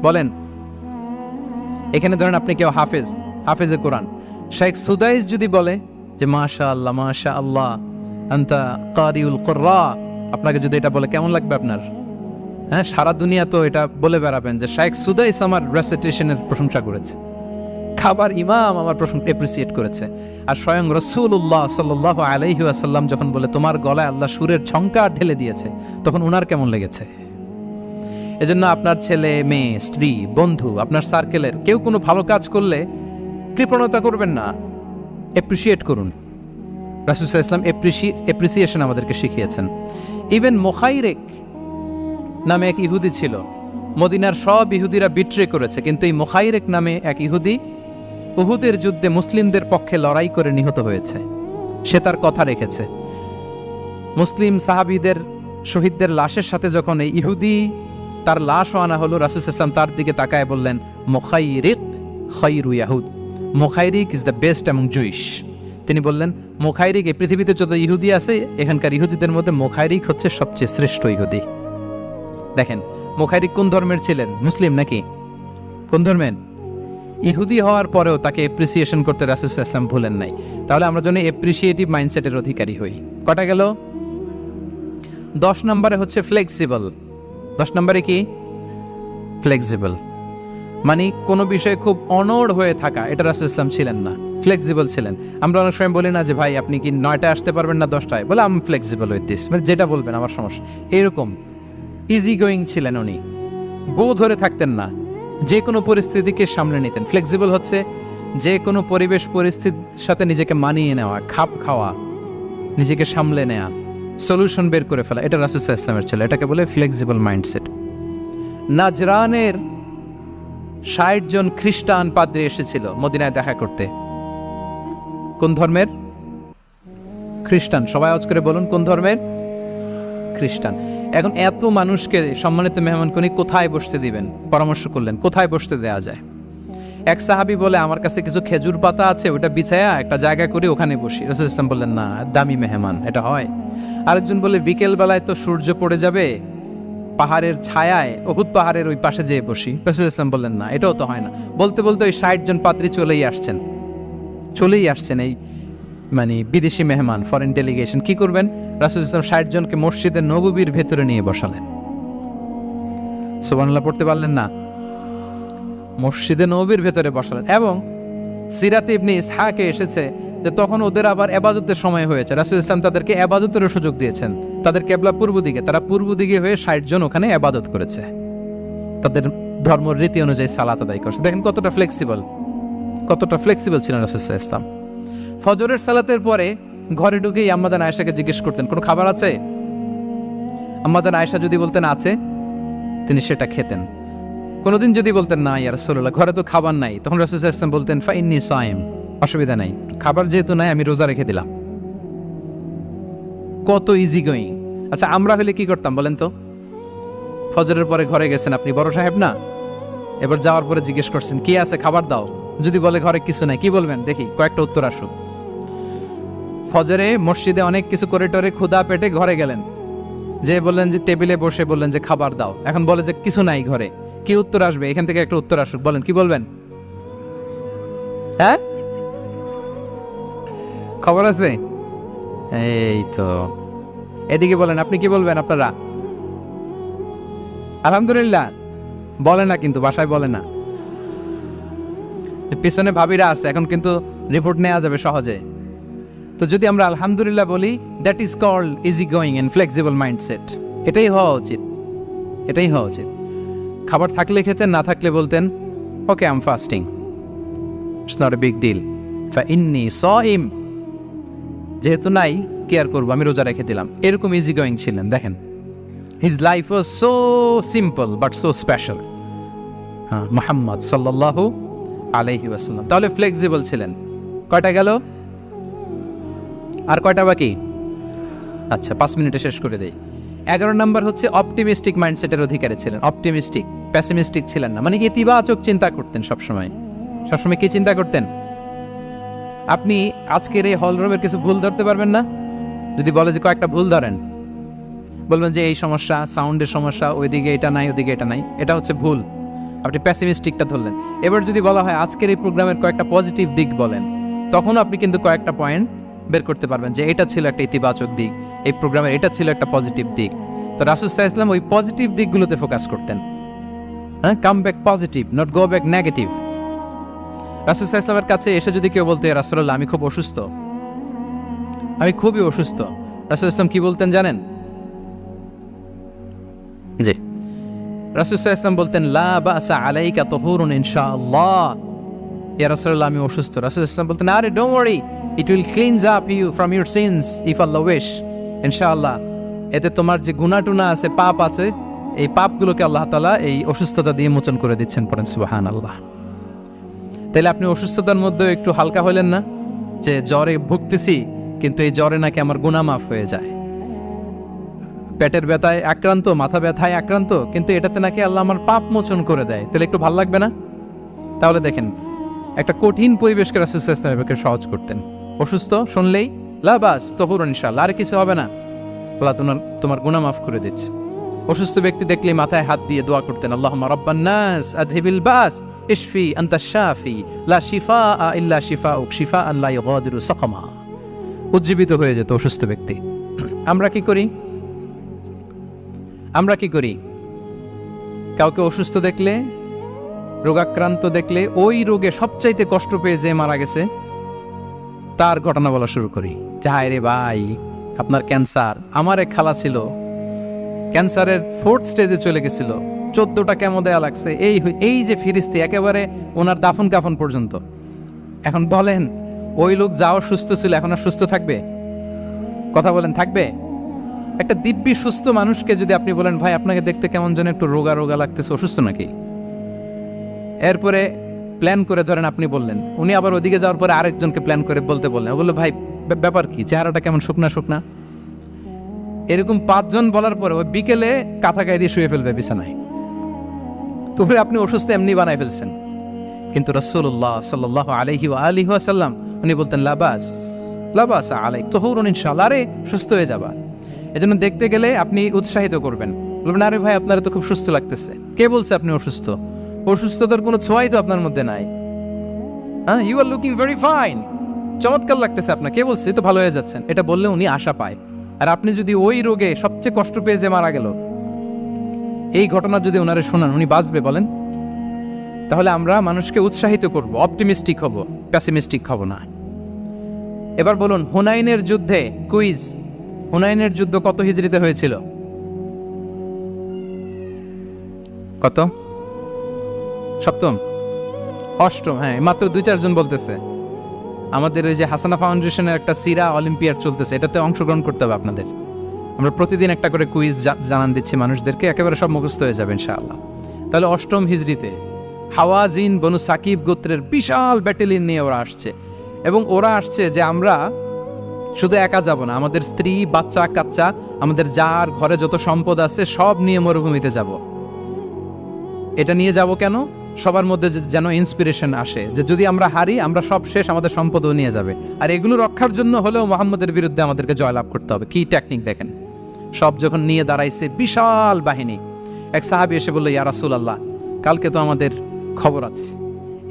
বলেন। এখানে ধরেন আপনি কেউ হাফেজে কোরআন, শেখ সুদাইস যদি বলে যে মাশাআল্লাহ মাশাআল্লাহ আনতা কারিউল কুররা, আপনাকে যদি এটা বলে কেমন লাগবে আপনার? হ্যাঁ, সারা দুনিয়া তো এটা বলে বেড়াবেন যে শেখ সুদাইস আমার রেসিটেশনের প্রশংসা করেছে, খাবার ইমাম আমার প্রশংসা এপ্রিসিয়েট করেছে। আর স্বয়ং রাসূলুল্লাহ সাল্লাল্লাহু আলাইহি ওয়াসাল্লাম যখন বলে তোমার গলায় আল্লাহ সুরের ঝংকার ঢেলে দিয়েছে, তখন ওনার কেমন লেগেছে? এজন্য আপনার ছেলে মেয়ে স্ত্রী বন্ধু আপনার সার্কেলের কেউ কোনো ভালো কাজ করলে কৃপণতা করবেন না, এপ্রিসিয়েট করুন। রাসূল সাল্লাল্লাহু আলাইহি ওয়াসাল্লাম এপ্রিসিয়েশন আমাদেরকে শিখিয়েছেন। ইভেন মুখাইরিক নামে এক ইহুদি ছিল, মদিনার সব ইহুদিরা বিট্রে করেছে, কিন্তু এই মুখাইরিক নামে এক ইহুদি উহুদের যুদ্ধে মুসলিমদের পক্ষে লড়াই করে নিহত হয়েছে। সে তার কথা রেখেছে। মুসলিম সাহাবীদের শহীদদের লাশের সাথে যখন এই ইহুদি তার লাশও আনা হলো, রাসূল সাল্লাল্লাহু আলাইহি ওয়াসাল্লাম তার দিকে তাকায় বললেন, মুখাইরিক খায়রু ইয়াহুদ, Mukhayriq is the best among Jewish. তিনি বললেন, মুখাইরিক, এই পৃথিবীতে যত ইহুদি আছে এখানকার ইহুদিদের মধ্যে মুখাইরিক হচ্ছে সবচেয়ে শ্রেষ্ঠ ইহুদি। দেখেন, মুখাইরিক কোন ধর্মের ছিলেন? মুসলিম নাকি? কোন ধর্মের? ইহুদি হওয়ার পরেও তাকে এপ্রিসিয়েশন করতে রাসূল সাল্লাল্লাহু আলাইহি ওয়াসাল্লাম ভুলেন নাই। তাহলে আমরা যেন এপ্রিসিয়েটিভ মাইন্ডসেটের অধিকারী হই। কটা গেল? 10 নম্বরে হচ্ছে ফ্লেক্সিবল। 10 নম্বরে কি? ফ্লেক্সিবল, মানে কোনো বিষয়ে খুব অনড় হয়ে থাকা, এটা রাসূল ইসলাম ছিলেন না, ফ্লেক্সিবল ছিলেন। আমরা অনেক সময় বলি না যে ভাই আপনি কি 9টায় আসতে পারবেন না 10টায়? বলে আমি ফ্লেক্সিবল উইথ দিস, মানে যেটা বলবেন আমার সমস্যা, এরকম ইজি গোয়িং ছিলেন উনি, গো ধরে থাকতেন না, যে কোনো পরিস্থিতিকে সামলে নিতেন। ফ্লেক্সিবল হচ্ছে যে কোনো পরিবেশ পরিস্থিতির সাথে নিজেকে মানিয়ে নেওয়া, খাপ খাওয়া, নিজেকে সামলে নেওয়া, সলিউশন বের করে ফেলা, এটা রাসূল সাল্লাল্লাহু আলাইহি ওয়াসাল্লামের ছিল, এটাকে বলে ফ্লেক্সিবল মাইন্ডসেট। নাজরানের 60 জন খ্রিস্টান পাদ্রী এসেছিল মদিনায় দেখা করতে। কোন ধর্মের? খ্রিস্টান। সবাই আওয়াজ করে বলুন, কোন ধর্মের? খ্রিস্টান। এখন এত মানুষকে সম্মানিত মেহমানকে উনি কোথায় বসতে দিবেন? পরামর্শ করলেন কোথায় বসতে দেওয়া যায়। এক সাহাবী বলে, আমার কাছে কিছু খেজুর পাতা আছে, ওটা বিছায়া একটা জায়গা করে ওখানে বসি। রাসূল ইসলাম বললেন, না, দামি মেহমান, এটা হয়। আরেকজন বলে, বিকেল বেলায় তো সূর্য পড়ে যাবে, পাহাড়ের ছায়ায় উহুদ পাহাড়ের ওই পাশে যেয়ে বসি। রাসূল ইসলাম বললেন, না, এটাও তো হয় না। বলতে বলতে ওই 60 জন পাদ্রী চলেই আসছেন এই মানে বিদেশি মেহমান, ফরেন ডেলিগেশন। কি করবেন? রাসূল ইসলাম 60 জনকে মসজিদে নববীর ভেতরে নিয়ে বসালেন। সুবহানাল্লাহ পড়তে পারলেন না? মসজিদে নববীর ভেতরে বসালেন। এবং সিরাতে ইবনে ইসহাকে এসেছে যে তখন ওদের আবার ইবাদতের সময় হয়েছে, রাসূল ইসলাম তাদেরকে ইবাদতের সুযোগ দিয়েছেন। তাদের কিবলা পূর্ব দিকে, তারা পূর্ব দিকে হয়ে 60 জন ওখানে ইবাদত করেছে, তাদের ধর্ম রীতি অনুযায়ী সালাত আদায় করছে। দেখেন কতটা ফ্লেক্সিবল ছিলেন রাসূল সাল্লাল্লাহু আলাইহি ওয়াসাল্লাম। ফজরের সালাতের পরে ঘরে ঢুকেই আম্মাজান আয়েশাকে জিজ্ঞেস করতেন, কোনো খাবার আছে? আম্মাজান আয়েশা যদি বলতেন আছে, তিনি সেটা খেতেন। কোনোদিন যদি বলতেন না ইয়া রাসূলুল্লাহ, ঘরে তো খাবার নাই, তখন রাসূল সাল্লাল্লাহু আলাইহি ওয়াসাল্লাম বলতেন, ফাইন্নী সাইম, অসুবিধা নাই, খাবার যেহেতু নাই আমি রোজা রেখে দিলাম। কত ইজি গোয়িং। আচ্ছা, আমরা হলে কি করতাম বলেন তো? ফজরের পরে ঘরে গেছেন আপনি, বড় সাহেব না, এবার যাওয়ার পরে জিজ্ঞেস করছেন কি আছে, খাবার দাও। যদি বলে ঘরে কিছু নাই, কি বলবেন? দেখি কয়েকটা উত্তর আসুক। ফজরে মসজিদে অনেক কিছু করে টরে ক্ষুধা পেটে ঘরে গেলেন, যে বললেন যে টেবিলে বসে বললেন যে খাবার দাও, এখন বলে যে কিছু নাই ঘরে, কি উত্তর আসবে? এখান থেকে একটা উত্তর আসুক, বলেন কি বলবেন? হ্যাঁ, খবর আছে? এই তো, এদিকে বলেন, আপনি কি বলবেন? আপনারা আলহামদুলিল্লাহ বলে না, কিন্তু বাসায় বলে না। পিছনে ভাবিরা আছে, এখন কিন্তু রিপোর্ট নেওয়া যাবে সহজে। তো যদি আমরা আলহামদুলিল্লাহ বলি, that is called easy going and flexible mindset. এটাই হওয়া উচিত। খাবার থাকলে খেতেন, না থাকলে বলতেন okay I am fasting, it's not a big deal, ফাইন্নী সাইম। যেহেতু নাই কেয়ার করবো, আমি রোজা রেখে দিলাম, এরকম ইজি গোয়িং ছিলেন। দেখেন, his life was so simple but so special. হ্যাঁ, মুহাম্মদ সাল্লাল্লাহু আলাইহি ওয়াসাল্লাম তাহলে ফ্লেক্সিবল ছিলেন। কয়টা গেল? আর কয়টা বাকি? আচ্ছা, 5 মিনিটে শেষ করে দেই। 11 নম্বর হচ্ছে অপটিমিস্টিক মাইন্ডসেটের অধিকারী ছিলেন। অপটিমিস্টিক, প্যাসিমিস্টিক ছিলেন না, মানে ইতিবাচক চিন্তা করতেন সবসময়। সবসময় কি চিন্তা করতেন? আপনি আজকের এই হলরুমের কিছু ভুল ধরতে পারবেন না? যদি বলে যে কয়েকটা ভুল ধরেন, বলবেন যে এই সমস্যা, সাউন্ডের সমস্যা, ওইদিকে এটা নাই, ওইদিকে এটা নাই, এটা হচ্ছে ভুল। আপনি প্যাসিমিস্টিকটা ধরলেন। এবার যদি বলা হয় আজকের এই প্রোগ্রামের কয়েকটা পজিটিভ দিক বলেন, তখন আপনি কিন্তু কয়েকটা পয়েন্ট বের করতে পারবেন যে এটা ছিল একটা ইতিবাচক দিক, এই প্রোগ্রামের এটা ছিল একটা পজিটিভ দিক। তো রাসূল সাল্লাল্লাহু আলাইহি ওয়াসাল্লাম ওই পজিটিভ দিকগুলোতে ফোকাস করতেন। হ্যাঁ, come back positive, not go back negative. রাসূল সাল্লাল্লাহু আলাইহি ওয়াসাল্লামের কাছে এসে যদি কেউ বলতে, রাসূলুল্লাহ আমি খুব অসুস্থ, আমি খুবই অসুস্থ, রাসূল সাল্লাল্লাহু আলাইহি ওয়াসাল্লাম কি বলতেন জানেন? জি, রাসূল সাল্লাল্লাহু আলাইহি ওয়াসাল্লাম বলতেন লা বাসা আলাইকা তুহুরুন ইনশাআল্লাহ। ইয়া রাসূলুল্লাহ আমি অসুস্থ। রাসূল সাল্লাল্লাহু আলাইহি ওয়াসাল্লাম বলতেন আরে don't worry, it will cleanse up you from your sins if Allah wish. ইনশাআল্লাহ এতে তোমার যে গুনাহ টুনা আছে, পাপ আছে, এই পাপগুলোকে আল্লাহ তাআলা এই অসুস্থতা দিয়ে মোচন করে দিচ্ছেন। পড়েন সুবহানাল্লাহ। তাহলে আপনি অসুস্থতার মধ্যে একটু হালকা হলেন না, যে জ্বরে ভুগতেছি কিন্তু এই জ্বরে নাকি আমার গুনাহ মাফ হয়ে যায়। পেটের ব্যথায় আক্রান্ত, মাথা ব্যথায় আক্রান্ত, কিন্তু এটাতে নাকি আল্লাহ আমার পাপ মোচন করে দেয়, তাহলে একটু ভালো লাগবে না? তাহলে দেখেন, একটা কঠিন পরিবেশকে রাসূল সাল্লাল্লাহু আলাইহি ওয়াসাল্লাম সহজ করতেন। অসুস্থ শুনলেই লা বাস তুহুরুন ইনশাআল্লাহ, আর কিছু হবে না, আল্লাহ তোমার গুনাহ মাফ করে দিচ্ছে। অসুস্থ ব্যক্তি দেখলেই মাথায় হাত দিয়ে দোয়া করতেন, আল্লাহুম্মা রাব্বান নাস আযহিবিল বাস ইশফি আনতাশ শাফি লা শিফাআ ইল্লা শিফাউক শিফাআন লা ইউগাদিরু সাকামা। উজ্জীবিত হয়ে যেত অসুস্থ ব্যক্তি। আমরা কি করি? আমরা কি করি? কাউকে অসুস্থ দেখলে, রোগাক্রান্ত দেখলে, ওই রোগে সবচাইতে কষ্ট পেয়ে যে মারা গেছে তার ঘটনা বলা শুরু করি। হায় রে ভাই, আপনার ক্যান্সার, আমার এক খালা ছিল ক্যান্সারের 4th স্টেজে চলে গেছিল, 14টা কেমো দেয়া লাগছে, এই যে ফিরিস্তি একেবারে ওনার দাফন কাফন পর্যন্ত। এখন বলেন, ওই লোক যাও সুস্থ ছিল, এখন আর সুস্থ থাকবে? কথা বলেন, থাকবে? একটা দিব্যি সুস্থ মানুষকে যদি আপনি বলেন ভাই আপনাকে দেখতে কেমন যেন একটু রোগা রোগা লাগতেছে, অসুস্থ নাকি? এরপরে প্ল্যান করে ধরেন আপনি বললেন, উনি আবার ওদিকে যাওয়ার পরে আরেকজনকে প্ল্যান করে বলতে বললেন, বললো ভাই ব্যাপার কি, চেহারাটা কেমন শুকনা শুকনা। এরকম 5 জন বলার পরে ওই বিকেলে কাঁথা গায়ে দিয়ে শুয়ে ফেলবে বিছানায়। তবে আপনি অসুস্থ এমনি বানাই ফেলছেন। কিন্তু রাসূলুল্লাহ সাল্লাল্লাহু আলাইহি ওয়া আলিহি ওয়াসাল্লাম উনি বলতেন লা বাস আলাইক তুহুরুন ইনশাআল্লাহ, আরে সুস্থ হয়ে যাবা। এজন্য দেখতে গেলে আপনি উৎসাহিত করবেন, বলবেন আরে ভাই আপনার তো খুব সুস্থ লাগতেছে। কে বলছে আপনি অসুস্থ? অসুস্থতার কোনো ছোঁয়াই তো আপনার মধ্যে নাই। হ্যাঁ, you are looking very fine, চমৎকার লাগতেছে আপনার, কে বলছে? তো ভালো হয়ে যাচ্ছেন। এটা বললে উনি আশা পায়। আর আপনি যদি ওই রোগে সবচেয়ে কষ্ট পেয়ে যে মারা গেল, এই ঘটনা যদি ওনারে শোনান, উনি বাঁচবে বলেন? তাহলে আমরা মানুষকে উৎসাহিত করব, অপটিমিস্টিক হব, প্যাসিমিস্টিক হব না। এবার বলুন, হুনাইনের যুদ্ধে, কুইজ, হুনাইনের যুদ্ধ কত হিজরিতে হয়েছিল? কত? 7ম, 8ম? হ্যাঁ, মাত্র 2-4 জন বলতেছে। আমাদের ওই যে হাসানা ফাউন্ডেশনের একটা সিরা অলিম্পিয়াড চলতেছে, এটাতে অংশগ্রহণ করতে হবে আপনাদের। আমরা প্রতিদিন একটা করে কুইজ জানান দিচ্ছি মানুষদেরকে, একেবারে সব মুখস্থ হয়ে যাবে ইনশাআল্লাহ। তাহলে 8ম হিজরিতে হাওয়াজিন বনু সাকিব গোত্রের বিশাল ব্যাটালিয়ন নিয়ে ওরা আসছে, এবং ওরা আসছে যে আমরা শুধু একা যাব না, আমাদের স্ত্রী বাচ্চা কাচ্চা, আমাদের যার ঘরে যত সম্পদ আছে সব নিয়ে মরুভূমিতে যাব। এটা নিয়ে যাব কেন? সবার মধ্যে যেন ইন্সপিরেশন আসে যে যদি আমরা হারি, আমরা সব শেষ, আমাদের সম্পদও নিয়ে যাবে। আর এগুলো রক্ষার জন্য হলেও মুহাম্মদের বিরুদ্ধে আমাদেরকে জয়লাভ করতে হবে। কি টেকনিক দেখেন! সব যখন নিয়ে দাঁড়াইছে বিশাল বাহিনী, এক সাহাবী এসে বলল, ইয়া রাসূলুল্লাহ, কালকে তো আমাদের খবর আছে,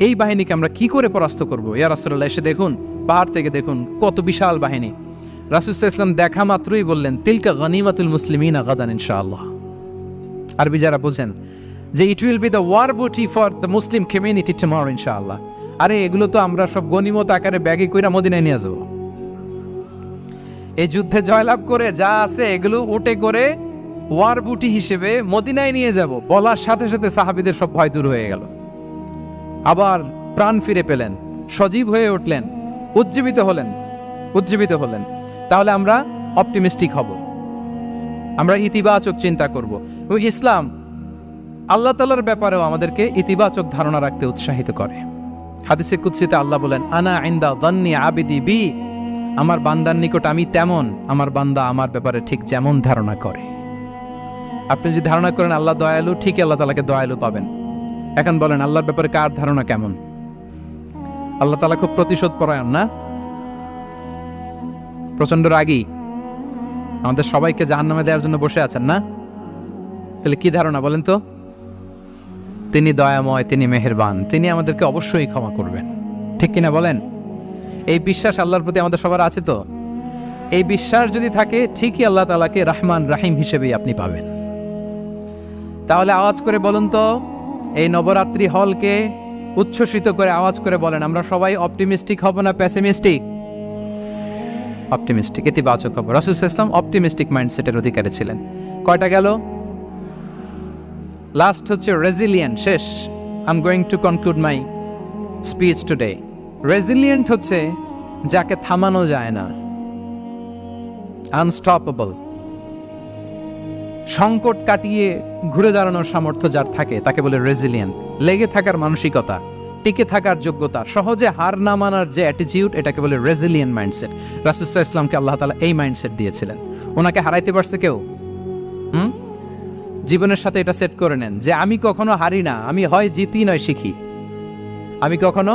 এই বাহিনীকে আমরা কি করে পরাস্ত করব? ইয়া রাসূলুল্লাহ, এসে দেখুন, পাহাড় থেকে দেখুন কত বিশাল বাহিনী। রাসূল সাল্লাল্লাহু আলাইহি ওয়াসাল্লাম দেখা মাত্রই বললেন, তিলকা গনিমাতুল মুসলিমিনা গাদান ইনশাআল্লাহ। আরবি যারা বুঝেন, যে it will be the war booty for the Muslim community tomorrow ইনশাআল্লাহ। আরে এগুলো তো আমরা সব গনিমত আকারে ব্যাগে কইরা মদিনায় নিয়ে যাব। এই যুদ্ধে জয়লাভ করে যা আছে এগুলো উটে করে ওয়ার বুটি হিসেবে মদিনায় নিয়ে যাব। বলার সাথে সাথে সাহাবীদের সব ভয় দূর হয়ে গেল, আবার প্রাণ ফিরে পেলেন, সজীব হয়ে উঠলেন, উজ্জীবিত হলেন। তাহলে আমরা অপটিমিস্টিক হব, আমরা ইতিবাচক চিন্তা করব। এবং ইসলাম আল্লাহ তাআলার ব্যাপারেও আমাদেরকে ইতিবাচক ধারণা রাখতে উৎসাহিত করে। হাদিসে কুদসিতে আল্লাহ বলেন, আনা ইনদা যান্নি আবিদি বি, আমার বান্দার নিকট আমি তেমন, আমার বান্দা আমার ব্যাপারে ঠিক যেমন ধারণা করে। আপনি যদি ধারণা করেন আল্লাহ দয়ালু, ঠিক আল্লাহ তাআলাকে দয়ালু পাবেন। এখন বলেন আল্লাহর ব্যাপারে কার ধারণা কেমন? আল্লাহ তাআলা খুব প্রতিশোধ পরায়ণ না? প্রচন্ড রাগী, আমাদের সবাইকে জাহান্নামে দেওয়ার জন্য বসে আছেন না? তাহলে কি ধারণা বলেন তো? তিনি দয়াময়, তিনি মেহেরবান, তিনি আমাদেরকে অবশ্যই ক্ষমা করবেন, ঠিক কিনা বলেন? এই বিশ্বাস আল্লাহর প্রতি আমাদের সবার আছে তো? এই বিশ্বাস যদি থাকে, ঠিকই আল্লাহ তাআলাকে রহমান রাহিম হিসেবেই আপনি পাবেন। তাহলে আওয়াজ করে বলুন তো, এই নবরাত্রি হলকে উচ্ছ্বসিত করে আওয়াজ করে বলেন, আমরা সবাই অপটিমিস্টিক হব না পেসিমিস্টিক? অপটিমিস্টিক, ইতিবাচক হব। রাসূল সাল্লাল্লাহু আলাইহি ওয়াসাল্লাম অপটিমিস্টিক মাইন্ডসেটের অধিকারী ছিলেন। কয়টা গেল? লাস্ট হচ্ছে রেজিলিয়েন্ট। শেষ। I am going to conclude my speech today. Resilient হচ্ছে যাকে থামানো যায় না, আনস্টপেবল। সংকট কাটিয়ে ঘুরে দাঁড়ানোর সামর্থ্য যার থাকে তাকে বলে রেজিলিয়েন্ট। লেগে থাকার মানসিকতা, টিকে থাকার যোগ্যতা, সহজে হার না মানার যে অ্যাটিটিউড, এটাকে বলে রেজিলিয়েন্ট মাইন্ডসেট। রাসূল সাল্লাল্লাহু আলাইহি ওয়াসাল্লামকে আল্লাহ তাআলা এই মাইন্ডসেট দিয়েছিলেন। ওনাকে হারাইতে পারছে কেউ? জীবনের সাথে এটা সেট করে নেন যে আমি কখনো হারি না, আমি হয় জিতি নয় শিখি। আমি কখনো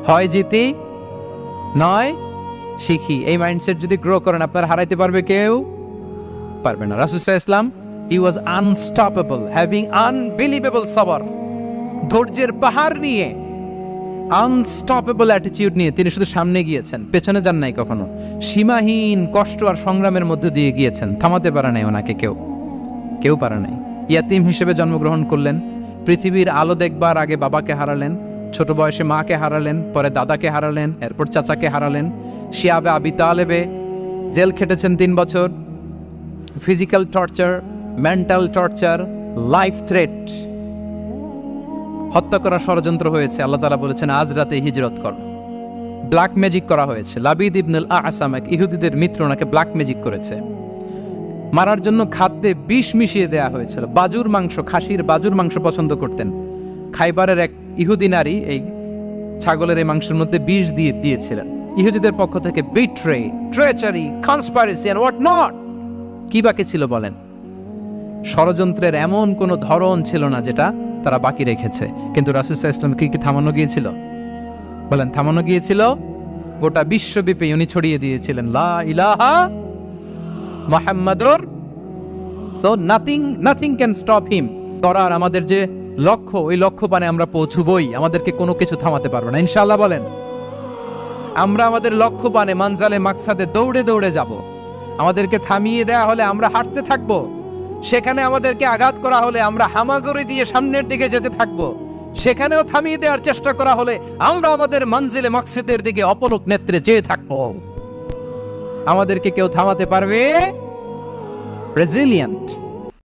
হয় জিতি নয় শিখি। এই মাইন্ডসেট যদি গ্রো করেন, আপনার হারাইতে পারবে কেউ? পারবে না। রাসূল সাল্লাল্লাহু আলাইহি ওয়াসাল্লাম, হি ওয়াজ আনস্টপেবল, হ্যাভিং আনবিলিভেবল সবর। ধৈর্যের পাহাড় নিয়ে, আনস্টপেবল অ্যাটিটিউড নিয়ে তিনি শুধু সামনে গিয়েছেন, পেছনে যান নাই কখনো। সীমাহীন কষ্ট আর সংগ্রামের মধ্য দিয়ে গিয়েছেন, থামাতে পারে নাই ওনাকে কেউ পারে নাই। ইয়াতিম হিসেবে জন্মগ্রহণ করলেন, পৃথিবীর আলো দেখবার আগে বাবাকে হারালেন, ছোট বয়সে মাকে হারালেন, পরে দাদাকে হারালেন, এরপর চাচাকে হারালেন। শিয়াবে আবি তালেবে জেল খেটেছেন 3 বছর। Physical torture, mental torture, life threat, হত্যা করার ষড়যন্ত্র হয়েছে। আল্লাহ তাআলা বলেছেন আজ রাতে হিজরত কর। ব্ল্যাক ম্যাজিক করা হয়েছে। লাবিদ ইবনুল আ'সাম, এক ইহুদিদের মিত্র, ওনাকে ব্ল্যাক ম্যাজিক করেছে। মারার জন্য খাদ্যে বিষ মিশিয়ে দেয়া হয়েছিল। বাজুর মাংস, খাসির বাজুর মাংস পছন্দ করতেন। খাইবারের এক ইহুদি নারী এই ছাগলের এই মাংসের মধ্যে বিষ দিয়েছিলেন। ইহুদিদের পক্ষ থেকে betray, treachery, conspiracy and what not, কি বাকি ছিল বলেন? ষড়যন্ত্রের এমন কোন ধরন ছিল না যেটা তারা বাকি রেখেছে। কিন্তু রাসূল সাল্লাল্লাহু আলাইহি ওয়াসাল্লাম কি থামানো গিয়েছিল? বলেন, থামানো গিয়েছিল? গোটা বিশ্বব্যাপী উনি ছড়িয়ে দিয়েছিলেন লা ইলাহা মুহাম্মাদুর। So nothing can stop him. করার আমাদের যে লক্ষ্য, ওই লক্ষ্য পানে আমরা পৌঁছবই, আমাদেরকে কোনো কিছু থামাতে পারবে না ইনশাআল্লাহ। বলেন, আমরা আমাদের লক্ষ্য পানে মানজালে মাকসাদে দৌড়ে দৌড়ে যাব। আমাদেরকে থামিয়ে দেয়া হলে আমরা হাঁটতে থাকবো, সেখানে আমাদেরকে আঘাত করা হলে আমরা হামাগুড়ি দিয়ে সামনের দিকে যেতে থাকবো, সেখানেও থামিয়ে দেওয়ার চেষ্টা করা হলে আমরা আমাদের মানজিলে মাকসাদের দিকে অপলক নেত্রে যেতে থাকবো। আমাদেরকে কেউ থামাতে পারবে? রেজিলিয়েন্ট।